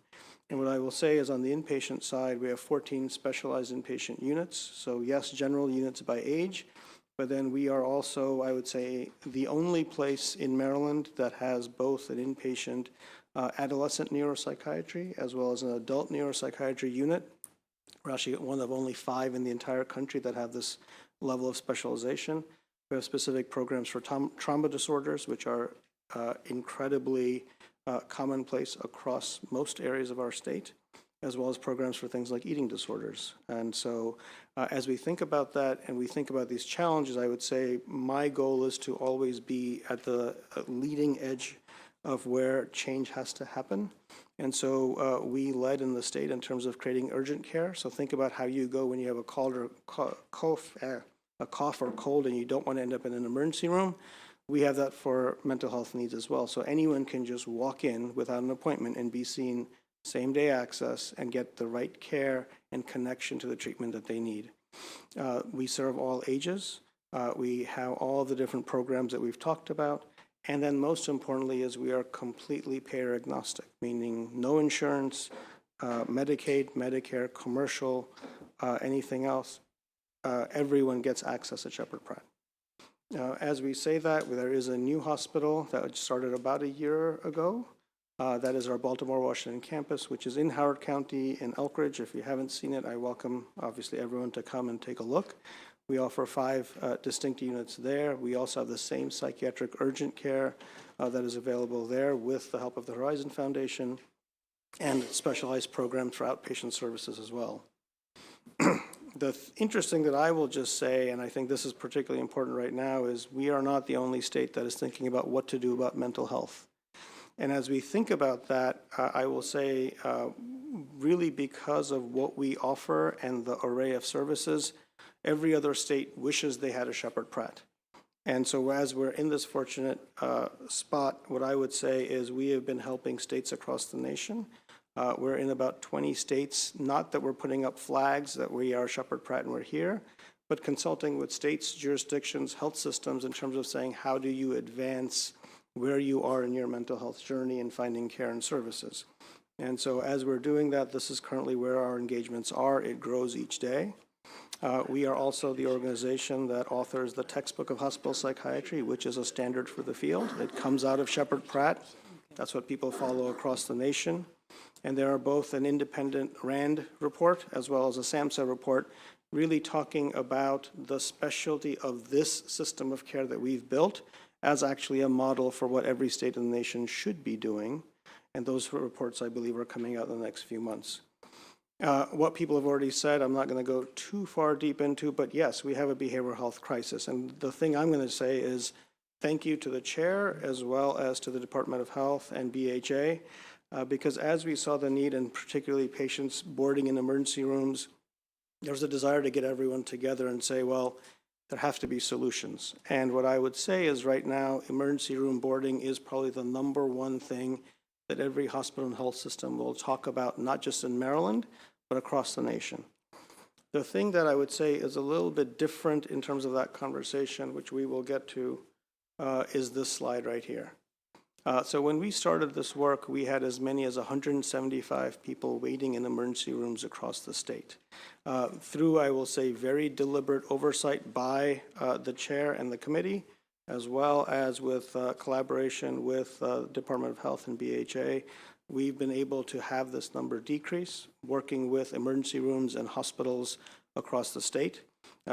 W: And what I will say is on the inpatient side, we have 14 specialized inpatient units. So yes, general units by age, but then we are also, I would say, the only place in Maryland that has both an inpatient adolescent neuropsychiatry as well as an adult neuropsychiatry unit. We're actually one of only 5 in the entire country that have this level of specialization. We have specific programs for trauma disorders, which are incredibly commonplace across most areas of our state, as well as programs for things like eating disorders. And so as we think about that and we think about these challenges, I would say my goal is to always be at the leading edge of where change has to happen. And so we led in the state in terms of creating urgent care. So think about how you go when you have a cough or cold and you don't want to end up in an emergency room. We have that for mental health needs as well. So anyone can just walk in without an appointment and be seen, same day access, and get the right care and connection to the treatment that they need. We serve all ages. We have all the different programs that we've talked about. And then most importantly is we are completely payer agnostic, meaning no insurance, Medicaid, Medicare, commercial, anything else. Everyone gets access at Shepherd Pratt. As we say that, there is a new hospital that started about a year ago. That is our Baltimore, Washington campus, which is in Howard County in Elkridge. If you haven't seen it, I welcome, obviously, everyone to come and take a look. We offer 5 distinct units there. We also have the same psychiatric urgent care that is available there with the help of the Horizon Foundation and specialized programs for outpatient services as well. The interesting that I will just say, and I think this is particularly important right now, is we are not the only state that is thinking about what to do about mental health. And as we think about that, I will say, really because of what we offer and the array of services, every other state wishes they had a Shepherd Pratt. And so as we're in this fortunate spot, what I would say is we have been helping states across the nation. We're in about 20 states, not that we're putting up flags that we are Shepherd Pratt and we're here, but consulting with states, jurisdictions, health systems in terms of saying, how do you advance where you are in your mental health journey and finding care and services? And so as we're doing that, this is currently where our engagements are. It grows each day. We are also the organization that authors the textbook of hospital psychiatry, which is a standard for the field. It comes out of Shepherd Pratt. That's what people follow across the nation. And there are both an independent RAND report as well as a SAMHSA report really talking about the specialty of this system of care that we've built as actually a model for what every state in the nation should be doing. And those reports, I believe, are coming out in the next few months. What people have already said, I'm not going to go too far deep into, but yes, we have a behavioral health crisis. And the thing I'm going to say is thank you to the chair as well as to the Department of Health and BHA, because as we saw the need, and particularly patients boarding in emergency rooms, there was a desire to get everyone together and say, well, there have to be solutions. And what I would say is right now, emergency room boarding is probably the number one thing that every hospital and health system will talk about, not just in Maryland, but across the nation. The thing that I would say is a little bit different in terms of that conversation, which we will get to, is this slide right here. So when we started this work, we had as many as 175 people waiting in emergency rooms across the state. Through, I will say, very deliberate oversight by the chair and the committee, as well as with collaboration with Department of Health and BHA, we've been able to have this number decrease, working with emergency rooms and hospitals across the state.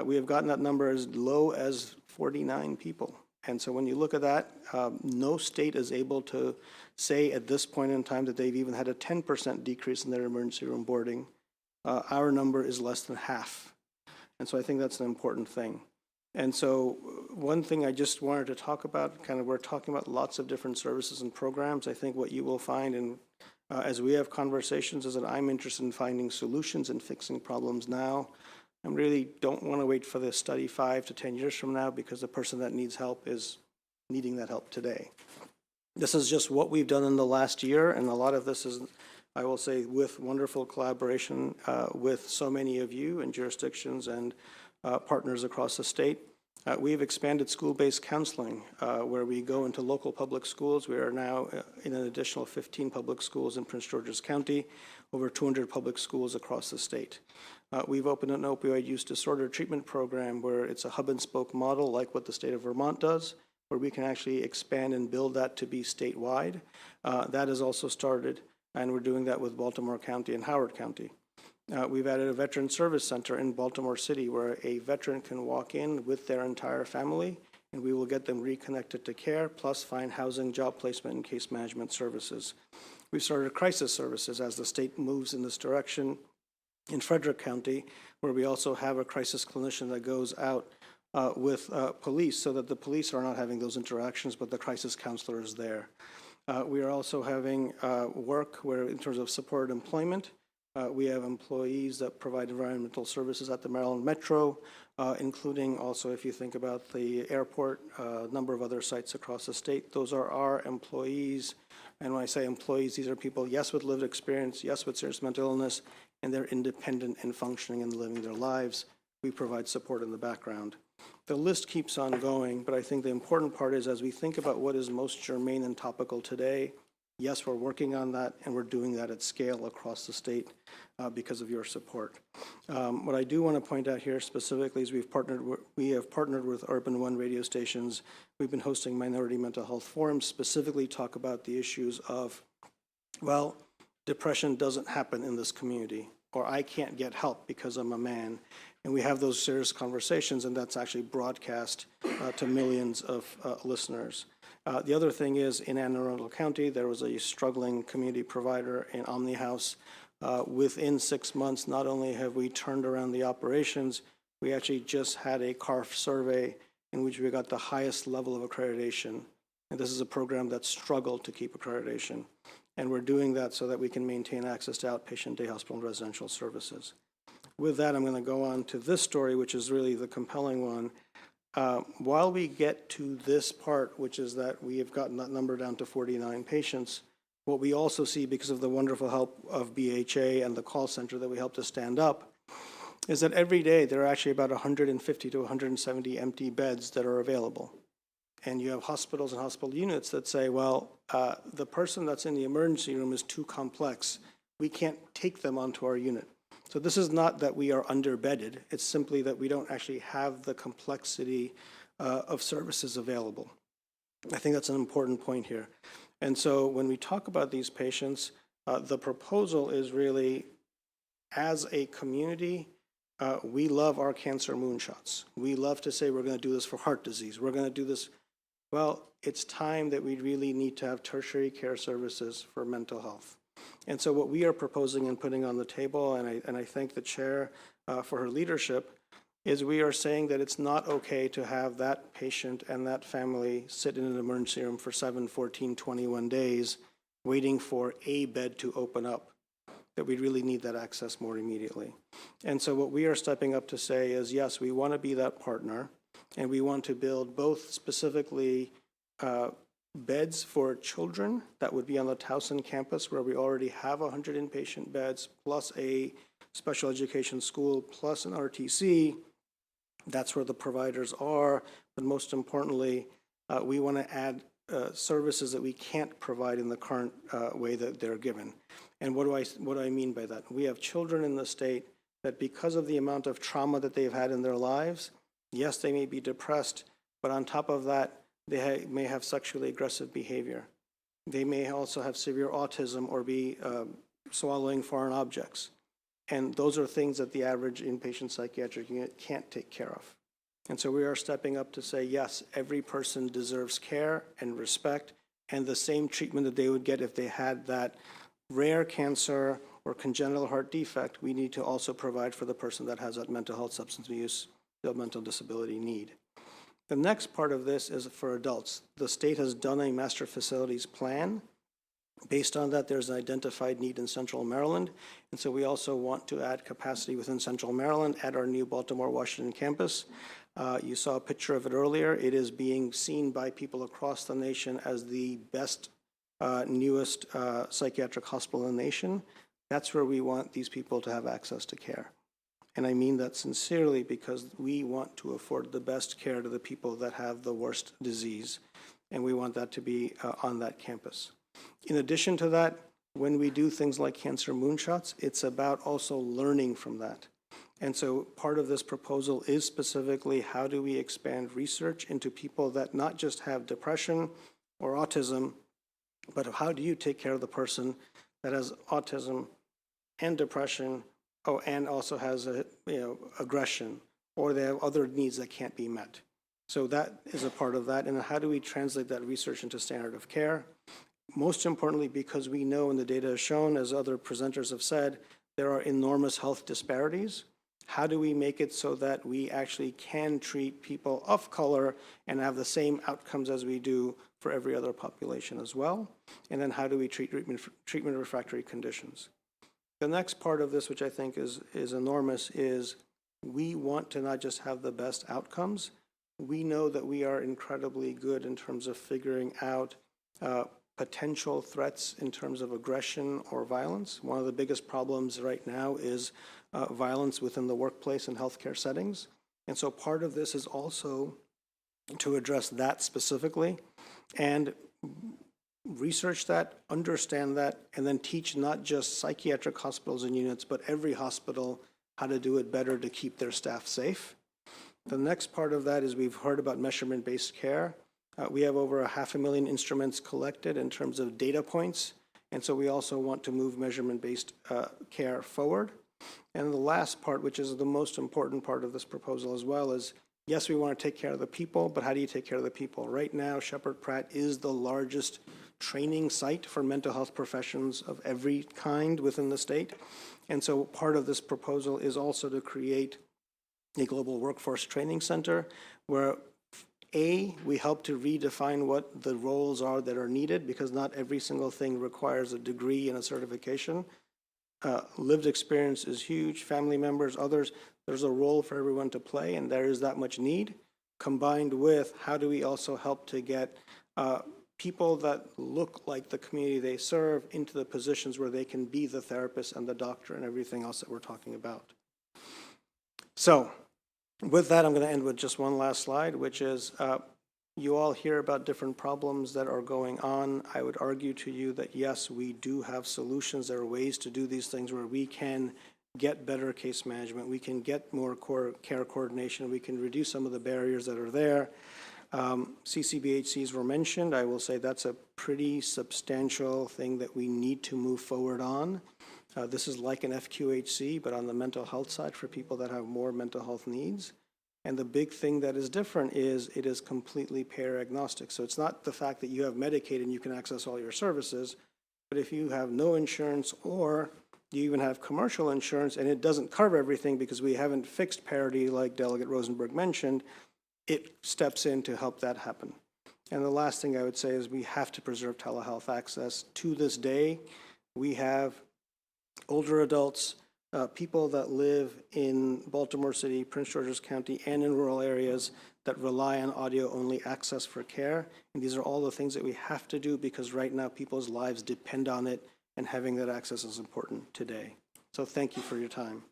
W: We have gotten that number as low as 49 people. And so when you look at that, no state is able to say at this point in time that they've even had a 10% decrease in their emergency room boarding. Our number is less than half. And so I think that's an important thing. And so one thing I just wanted to talk about, kind of we're talking about lots of different services and programs. I think what you will find and as we have conversations is that I'm interested in finding solutions and fixing problems now. I really don't want to wait for this study 5 to 10 years from now because the person that needs help is needing that help today. This is just what we've done in the last year, and a lot of this is, I will say, with wonderful collaboration with so many of you and jurisdictions and partners across the state. We've expanded school-based counseling where we go into local public schools. We are now in an additional 15 public schools in Prince George's County, over 200 public schools across the state. We've opened an opioid use disorder treatment program where it's a hub and spoke model like what the state of Vermont does, where we can actually expand and build that to be statewide. That has also started, and we're doing that with Baltimore County and Howard County. We've added a veteran service center in Baltimore City where a veteran can walk in with their entire family and we will get them reconnected to care, plus find housing, job placement, and case management services. We've started crisis services as the state moves in this direction in Frederick County, where we also have a crisis clinician that goes out with police so that the police are not having those interactions, but the crisis counselor is there. We are also having work where, in terms of supported employment, we have employees that provide environmental services at the Maryland Metro, including also, if you think about the airport, a number of other sites across the state. Those are our employees. And when I say employees, these are people, yes, with lived experience, yes, with serious mental illness, and they're independent and functioning and living their lives. We provide support in the background. The list keeps on going, but I think the important part is as we think about what is most germane and topical today, yes, we're working on that, and we're doing that at scale across the state because of your support. What I do want to point out here specifically is we have partnered with Urban One radio stations. We've been hosting minority mental health forums, specifically talk about the issues of, well, depression doesn't happen in this community, or I can't get help because I'm a man. And we have those serious conversations, and that's actually broadcast to millions of listeners. The other thing is in Anne Arundel County, there was a struggling community provider in Omni House. Within 6 months, not only have we turned around the operations, we actually just had a CARF survey in which we got the highest level of accreditation. And this is a program that struggled to keep accreditation. And we're doing that so that we can maintain access to outpatient day hospital and residential services. With that, I'm going to go on to this story, which is really the compelling one. While we get to this part, which is that we have gotten that number down to 49 patients, what we also see, because of the wonderful help of BHA and the call center that we helped to stand up, is that every day there are actually about 150 to 170 empty beds that are available. And you have hospitals and hospital units that say, well, the person that's in the emergency room is too complex. We can't take them onto our unit. So this is not that we are underbedded. It's simply that we don't actually have the complexity of services available. I think that's an important point here. And so when we talk about these patients, The proposal is really, as a community, we love our cancer moonshots. We love to say we're going to do this for heart disease. We're going to do this. Well, it's time that we really need to have tertiary care services for mental health. And so what we are proposing and putting on the table, and I thank the chair for her leadership, is we are saying that it's not okay to have that patient and that family sit in an emergency room for 7, 14, 21 days waiting for a bed to open up, that we really need that access more immediately. And so what we are stepping up to say is, yes, we want to be that partner, and we want to build both specifically beds for children that would be on the Towson campus, where we already have 100 inpatient beds, plus a special education school, plus an RTC. That's where the providers are, but most importantly, we want to add services that we can't provide in the current way that they're given. And what do I mean by that? We have children in the state that, because of the amount of trauma that they've had in their lives, yes, they may be depressed, but on top of that, they may have sexually aggressive behavior. They may also have severe autism or be swallowing foreign objects. And those are things that the average inpatient psychiatric unit can't take care of. And so we are stepping up to say, yes, every person deserves care and respect and the same treatment that they would get if they had that rare cancer or congenital heart defect. We need to also provide for the person that has that mental health, substance abuse, developmental disability need. The next part of this is for adults. The state has done a master facilities plan. Based on that, there's an identified need in Central Maryland, and so we also want to add capacity within Central Maryland at our new Baltimore, Washington campus. You saw a picture of it earlier. It is being seen by people across the nation as the best, newest psychiatric hospital in the nation. That's where we want these people to have access to care. And I mean that sincerely, because we want to afford the best care to the people that have the worst disease, and we want that to be on that campus. In addition to that, when we do things like cancer moonshots, it's about also learning from that. And so part of this proposal is specifically, how do we expand research into people that not just have depression or autism, but how do you take care of the person that has autism and depression, and also has aggression, or they have other needs that can't be met. So that is a part of that. And how do we translate that research into standard of care? Most importantly, because we know, and the data has shown, as other presenters have said, there are enormous health disparities. How do we make it so that we actually can treat people of color and have the same outcomes as we do for every other population as well? And then how do we treat treatment refractory conditions? The next part of this, which I think is enormous, is we want to not just have the best outcomes. We know that we are incredibly good in terms of figuring out potential threats in terms of aggression or violence. One of the biggest problems right now is violence within the workplace and healthcare settings. And so part of this is also to address that specifically and research that, understand that, and then teach not just psychiatric hospitals and units, but every hospital how to do it better to keep their staff safe. The next part of that is, we've heard about measurement-based care. We have over 500,000 instruments collected in terms of data points, and so we also want to move measurement-based care forward. And the last part, which is the most important part of this proposal as well, is yes, we want to take care of the people, but how do you take care of the people? Right now, Shepherd Pratt is the largest training site for mental health professions of every kind within the state. And so part of this proposal is also to create a global workforce training center where we help to redefine what the roles are that are needed, because not every single thing requires a degree and a certification. Lived experience is huge, family members, others, there's a role for everyone to play, and there is that much need, combined with how do we also help to get people that look like the community they serve into the positions where they can be the therapist and the doctor and everything else that we're talking about. So with that, I'm going to end with just one last slide, which is you all hear about different problems that are going on. I would argue to you that yes, we do have solutions. There are ways to do these things where we can get better case management. We can get more care coordination. We can reduce some of the barriers that are there. CCBHCs were mentioned. I will say that's a pretty substantial thing that we need to move forward on. This is like an FQHC, but on the mental health side for people that have more mental health needs. And the big thing that is different is it is completely payer agnostic. So it's not the fact that you have Medicaid and you can access all your services, but if you have no insurance or you even have commercial insurance and it doesn't cover everything because we haven't fixed parity like Delegate Rosenberg mentioned, it steps in to help that happen. And the last thing I would say is we have to preserve telehealth access. To this day, we have older adults, people that live in Baltimore City, Prince George's County, and in rural areas that rely on audio-only access for care. And these are all the things that we have to do because right now people's lives depend on it, and having that access is important today. So thank you for your time.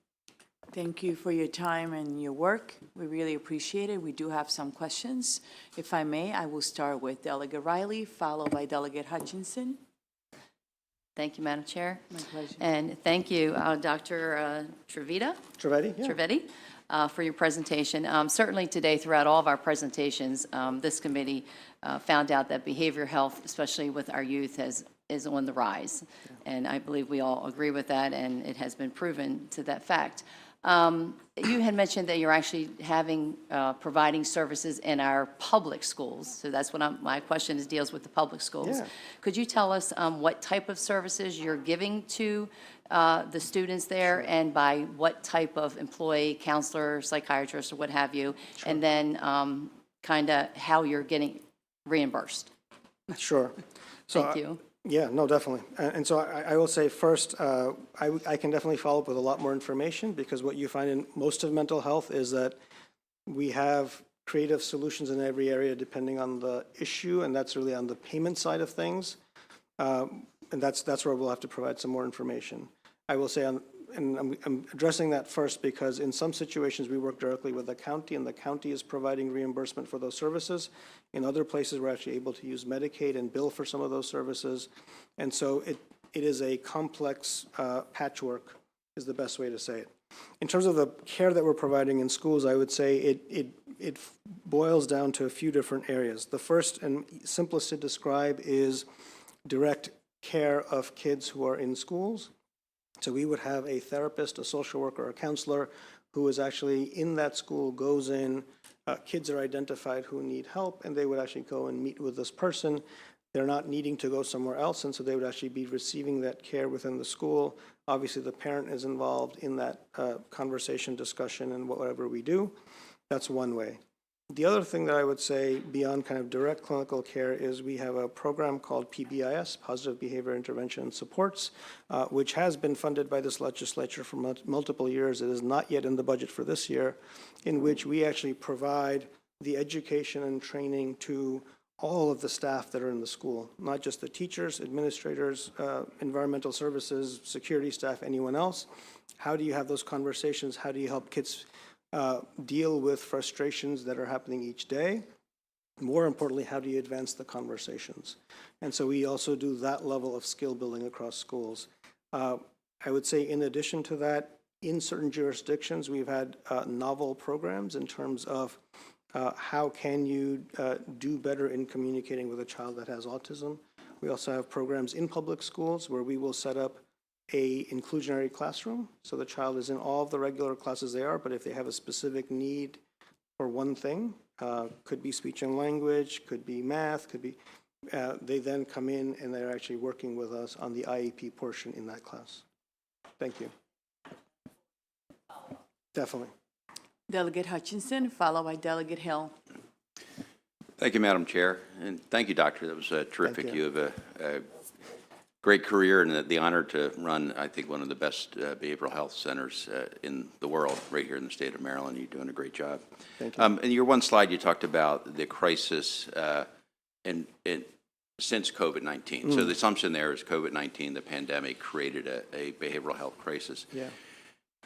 B: Thank you for your time and your work. We really appreciate it. We do have some questions. If I may, I will start with Delegate Riley, followed by Delegate Hutchinson.
E: Thank you, Madam Chair.
B: My pleasure.
E: And thank you, Dr. Trivedi, for your presentation. Certainly today, throughout all of our presentations, this committee found out that behavioral health, especially with our youth, is on the rise. And I believe we all agree with that, and it has been proven to that fact. You had mentioned that you're actually providing services in our public schools. So that's what my question deals with the public schools.
W: Yeah.
E: Could you tell us what type of services you're giving to the students there, and by what type of employee, counselor, psychiatrist, or what have you, and then kind of how you're getting reimbursed?
W: Sure. So,
E: Thank you.
W: Yeah, no, definitely. And so I will say first, I can definitely follow up with a lot more information because what you find in most of mental health is that we have creative solutions in every area depending on the issue, and that's really on the payment side of things. And that's where we'll have to provide some more information. I will say, and I'm addressing that first because in some situations we work directly with the county and the county is providing reimbursement for those services. In other places we're actually able to use Medicaid and bill for some of those services. And so it is a complex patchwork is the best way to say it. In terms of the care that we're providing in schools, I would say it boils down to a few different areas. The first and simplest to describe is direct care of kids who are in schools. So we would have a therapist, a social worker, a counselor who is actually in that school, goes in, kids are identified who need help, and they would actually go and meet with this person. They're not needing to go somewhere else, and so they would actually be receiving that care within the school. Obviously, the parent is involved in that conversation, discussion, and whatever we do. That's one way. The other thing that I would say beyond kind of direct clinical care is we have a program called PBIS, Positive Behavior Intervention and Supports, which has been funded by this legislature for multiple years. It is not yet in the budget for this year, in which we actually provide the education and training to all of the staff that are in the school, not just the teachers, administrators, environmental services, security staff, anyone else. How do you have those conversations? How do you help kids deal with frustrations that are happening each day? More importantly, how do you advance the conversations? And so we also do that level of skill building across schools. I would say in addition to that, in certain jurisdictions, we've had novel programs in terms of how can you do better in communicating with a child that has autism. We also have programs in public schools where we will set up a inclusionary classroom. So the child is in all of the regular classes they are, but if they have a specific need for one thing, could be speech and language, could be math, could be, they then come in and they're actually working with us on the IEP portion in that class. Thank you. Definitely.
B: Delegate Hutchinson, followed by Delegate Hill.
J: Thank you, Madam Chair, and thank you, Doctor. That was terrific. You have a great career and the honor to run, I think, one of the best behavioral health centers in the world, right here in the state of Maryland. You're doing a great job.
W: Thank you.
J: In your one slide, you talked about the crisis since COVID-19. So the assumption there is COVID-19, the pandemic, created a behavioral health crisis.
W: Yeah.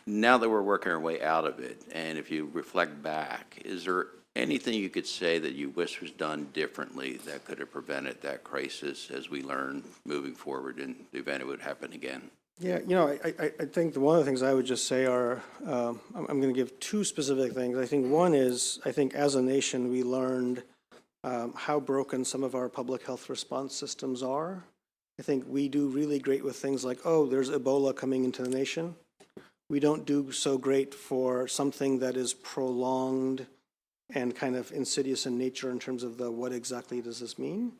J: Now that we're working our way out of it, and if you reflect back, is there anything you could say that you wish was done differently that could have prevented that crisis as we learn moving forward in the event it would happen again?
W: Yeah, you know, I think one of the things I would just say are, I'm going to give two specific things. I think one is, I think as a nation, we learned how broken some of our public health response systems are. I think we do really great with things like, oh, there's Ebola coming into the nation. We don't do so great for something that is prolonged and kind of insidious in nature in terms of the what exactly does this mean.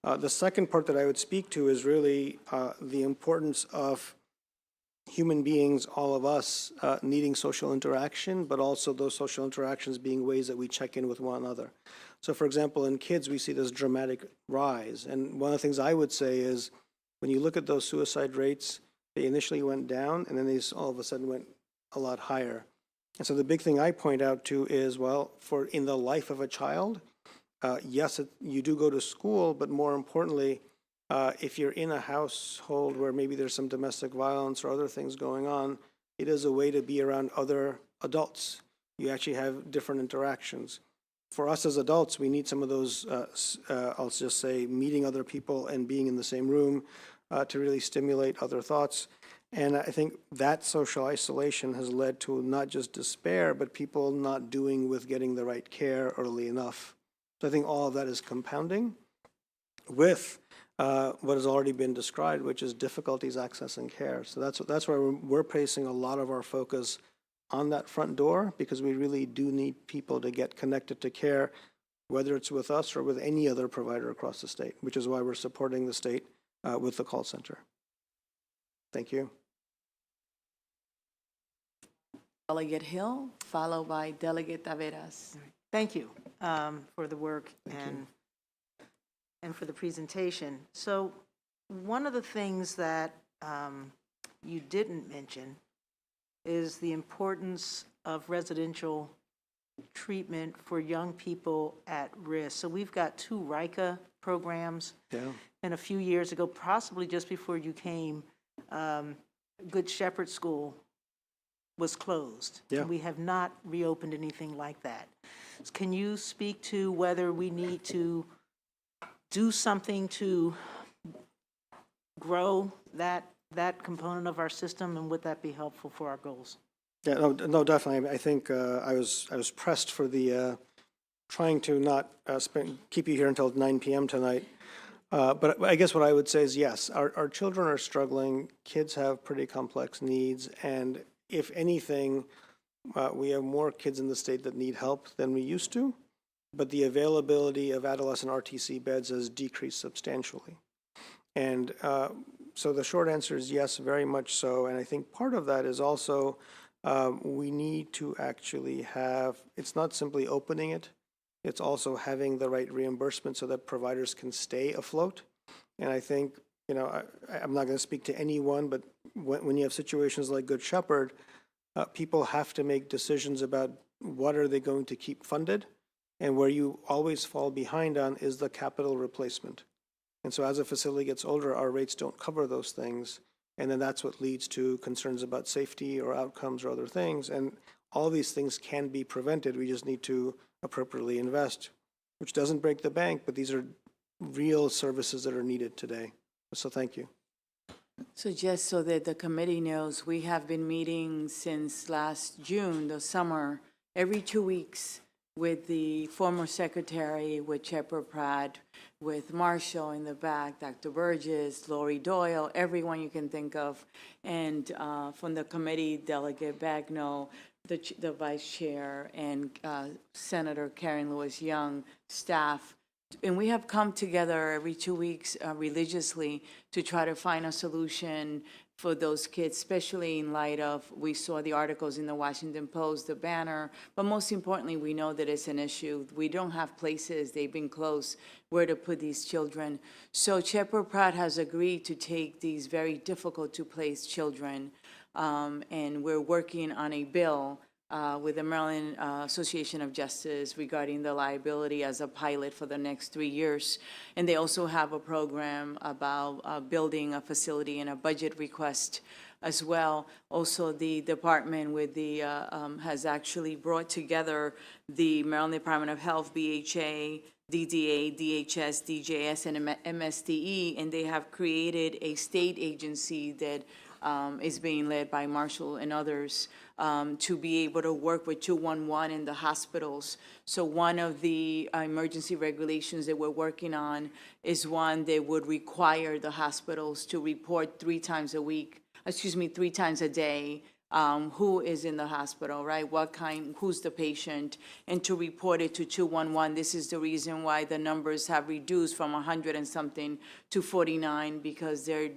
W: The second part that I would speak to is really the importance of human beings, all of us, needing social interaction, but also those social interactions being ways that we check in with one another. So for example, in kids, we see this dramatic rise. And one of the things I would say is when you look at those suicide rates, they initially went down and then they all of a sudden went a lot higher. And so the big thing I point out to is, well, for in the life of a child, yes, you do go to school, but more importantly, if you're in a household where maybe there's some domestic violence or other things going on, it is a way to be around other adults. You actually have different interactions. For us as adults, we need some of those, I'll just say, meeting other people and being in the same room to really stimulate other thoughts. And I think that social isolation has led to not just despair, but people not doing with getting the right care early enough. So I think all of that is compounding with what has already been described, which is difficulties accessing care. So that's where we're placing a lot of our focus on that front door, because we really do need people to get connected to care, whether it's with us or with any other provider across the state, which is why we're supporting the state with the call center. Thank you.
B: Delegate Hill, followed by Delegate Taveras.
F: Thank you for the work and for the presentation. So one of the things that you didn't mention is the importance of residential treatment for young people at risk. So we've got 2 RICA programs.
W: Yeah.
F: And a few years ago, possibly just before you came, Good Shepherd School was closed.
W: Yeah.
F: And we have not reopened anything like that. Can you speak to whether we need to do something to grow that component of our system, and would that be helpful for our goals?
W: Yeah, no, definitely. I think I was pressed for the trying to not keep you here until 9 p.m. tonight. But I guess what I would say is yes, our children are struggling. Kids have pretty complex needs, and if anything, we have more kids in the state that need help than we used to. But the availability of adolescent RTC beds has decreased substantially. And so the short answer is yes, very much so. And I think part of that is also we need to actually have, it's not simply opening it, it's also having the right reimbursement so that providers can stay afloat. And I think, you know, I'm not going to speak to anyone, but when you have situations like Good Shepherd, people have to make decisions about what are they going to keep funded. And where you always fall behind on is the capital replacement. And so as a facility gets older, our rates don't cover those things. And then that's what leads to concerns about safety or outcomes or other things. And all these things can be prevented. We just need to appropriately invest, which doesn't break the bank, but these are real services that are needed today. So thank you.
B: So just so that the committee knows, we have been meeting since last June, the summer, every 2 weeks with the former secretary, with Shepard Pratt, with Marshall in the back, Dr. Burgess, Lori Doyle, everyone you can think of, and from the committee, Delegate Bagnall, the vice chair, and Senator Karen Lewis Young, staff. And we have come together every 2 weeks religiously to try to find a solution for those kids, especially in light of, we saw the articles in the Washington Post, the banner, but most importantly, we know that it's an issue. We don't have places, they've been closed, where to put these children. So Shepard Pratt has agreed to take these very difficult to place children, and we're working on a bill with the Maryland Association of Justice regarding the liability as a pilot for the next 3 years. And they also have a program about building a facility and a budget request as well. Also, the department with the has actually brought together the Maryland Department of Health, BHA, DDA, DHS, DJS, and MSDE, and they have created a state agency that is being led by Marshall and others, to be able to work with 211 in the hospitals. So one of the emergency regulations that we're working on is one that would require the hospitals to report 3 times a week, 3 times a day, who is in the hospital, right? What kind, who's the patient, and to report it to 211. This is the reason why the numbers have reduced from 100 and something to 49, because they're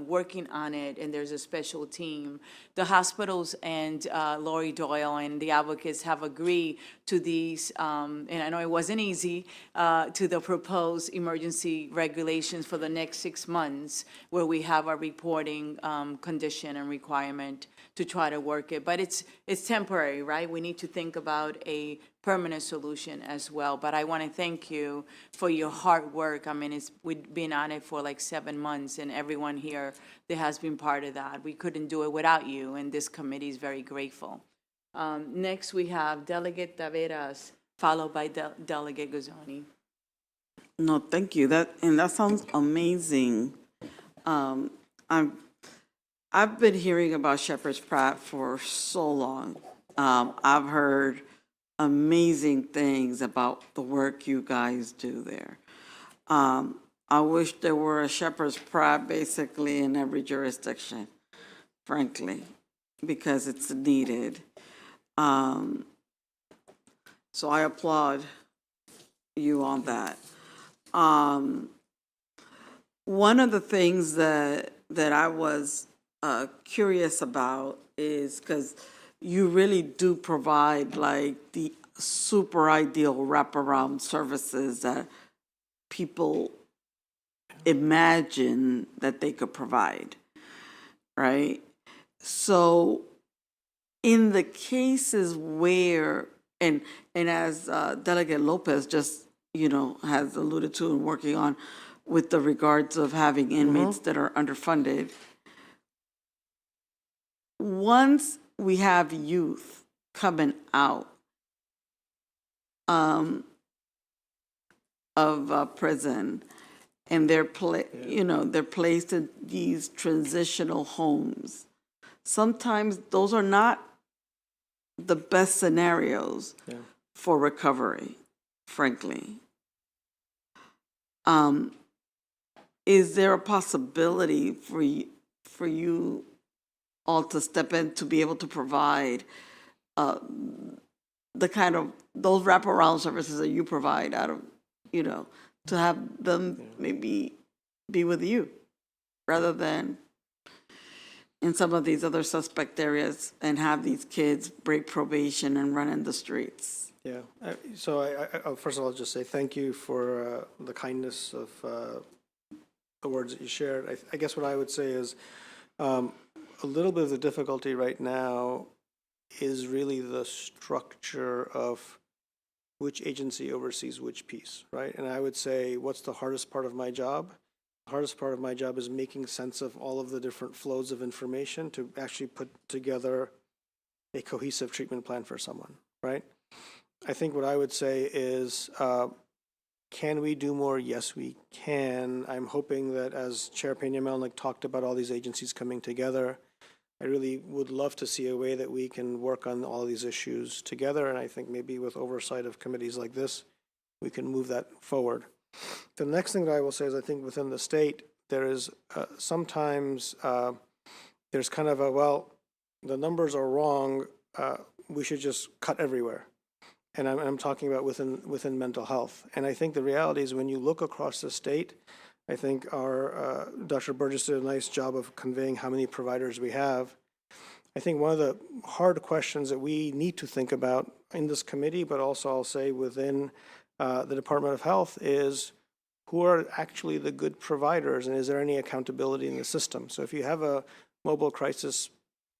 B: working on it, and there's a special team. The hospitals and Lori Doyle and the advocates have agreed to these, and I know it wasn't easy, to the proposed emergency regulations for the next 6 months, where we have a reporting condition and requirement to try to work it. But it's temporary, right? We need to think about a permanent solution as well. But I want to thank you for your hard work. I mean, we've been on it for like 7 months, and everyone here that has been part of that. We couldn't do it without you, and this committee is very grateful. Next, we have Delegate Taveras, followed by Delegate Guzzoni.
H: No, thank you. That sounds amazing. I've been hearing about Shepherd's Pratt for so long. I've heard amazing things about the work you guys do there. I wish there were a Shepherd's Pratt basically in every jurisdiction, frankly, because it's needed. So I applaud you on that. One of the things that I was curious about is because you really do provide like the super ideal wraparound services that people imagine that they could provide, right? So in the cases where, and as Delegate Lopez just, has alluded to and working on with the regards of having inmates that are underfunded, once we have youth coming out of prison and they're placed in these transitional homes, sometimes those are not the best scenarios for recovery, frankly. Is there a possibility for you all to step in to be able to provide the kind of those wraparound services that you provide out of, to have them maybe be with you rather than in some of these other suspect areas and have these kids break probation and run in the streets?
W: Yeah, so I first of all, just say thank you for the kindness of the words that you shared. I guess what I would say is a little bit of the difficulty right now is really the structure of which agency oversees which piece, right? And I would say, what's the hardest part of my job? The hardest part of my job is making sense of all of the different flows of information to actually put together a cohesive treatment plan for someone, right? I think what I would say is, can we do more? Yes, we can. I'm hoping that as Chair Peña-Melnick talked about all these agencies coming together, I really would love to see a way that we can work on all these issues together. And I think maybe with oversight of committees like this, we can move that forward. The next thing that I will say is I think within the state, there is sometimes there's kind of a, well, the numbers are wrong, we should just cut everywhere. And I'm talking about within mental health. And I think the reality is when you look across the state, I think our Dr. Burgess did a nice job of conveying how many providers we have. I think one of the hard questions that we need to think about in this committee, but also I'll say within the Department of Health, is who are actually the good providers and is there any accountability in the system? So if you have a mobile crisis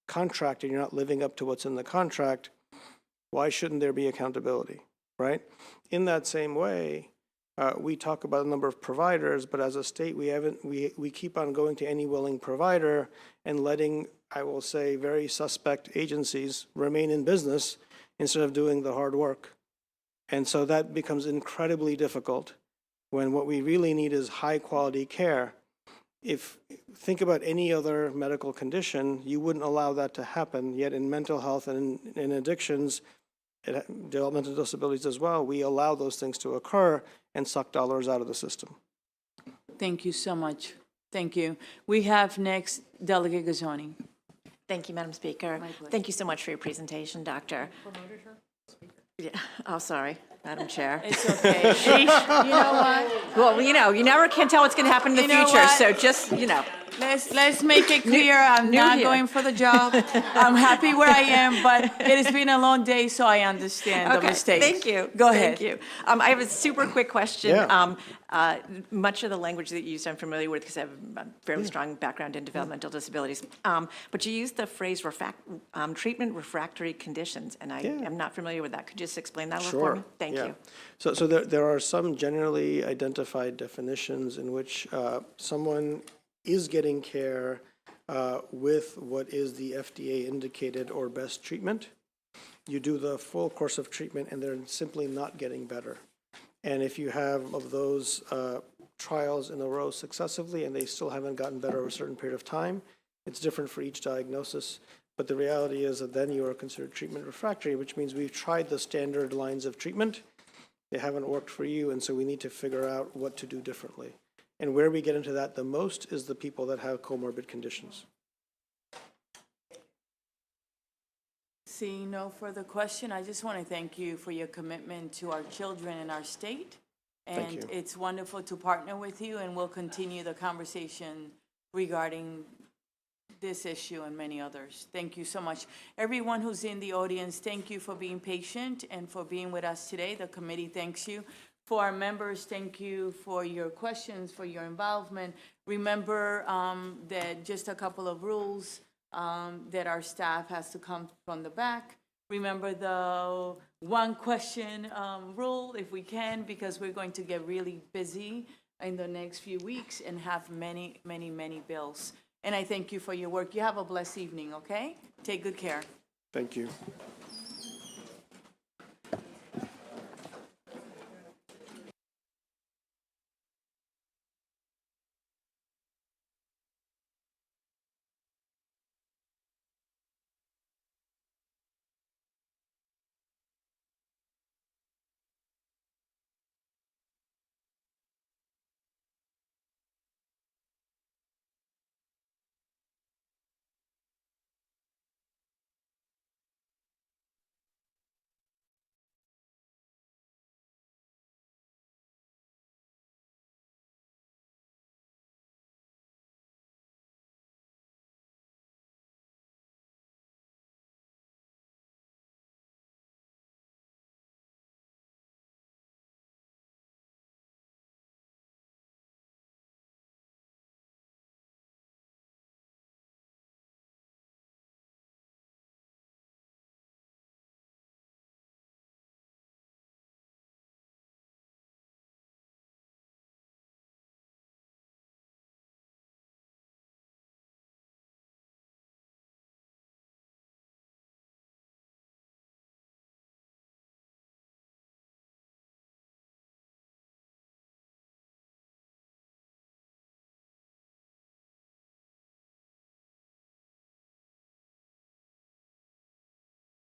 W: contract and you're not living up to what's in the contract, why shouldn't there be accountability, right? In that same way, we talk about a number of providers, but as a state, we keep on going to any willing provider and letting, I will say, very suspect agencies remain in business instead of doing the hard work. And so that becomes incredibly difficult when what we really need is high quality care. think about any other medical condition, you wouldn't allow that to happen, yet in mental health and in addictions, developmental disabilities as well, we allow those things to occur and suck dollars out of the system.
B: Thank you so much. Thank you. We have next Delegate Gazzoni.
L: Thank you, Madam Speaker. Thank you so much for your presentation, Doctor. Yeah. Oh, sorry, Madam Chair.
B: It's okay. You know what?
L: Well, you never can tell what's going to happen in the
B: You know
L: future,
B: what?
L: so just,
B: Let's make it clear, I'm
L: new
B: not
L: here.
B: going for the job. I'm happy where I am, but it has been a long day, so I understand the
L: Okay,
B: mistakes.
L: thank you.
B: Go ahead.
L: Thank you. I have a super quick question.
W: Yeah.
L: Much of the language that you used I'm familiar with because I have a fairly strong background in developmental disabilities. But you used the phrase treatment refractory conditions, and I am not familiar with that. Could you just explain that a little for me? Thank you.
W: So there are some generally identified definitions in which someone is getting care with what is the FDA indicated or best treatment. You do the full course of treatment and they're simply not getting better. And if you have of those trials in a row successively and they still haven't gotten better over a certain period of time, it's different for each diagnosis. But the reality is that then you are considered treatment refractory, which means we've tried the standard lines of treatment. They haven't worked for you, and so we need to figure out what to do differently. And where we get into that the most is the people that have comorbid conditions.
B: Seeing no further question, I just want to thank you for your commitment to our children in our state.
W: Thank you.
B: And it's wonderful to partner with you, and we'll continue the conversation regarding this issue and many others. Thank you so much. Everyone who's in the audience, thank you for being patient and for being with us today. The committee thanks you. For our members, thank you for your questions, for your involvement. Remember that just a couple of rules that our staff has to come from the back. Remember the one question rule if we can, because we're going to get really busy in the next few weeks and have many, many, many bills. And I thank you for your work. You have a blessed evening, okay? Take good care.
W: Thank you.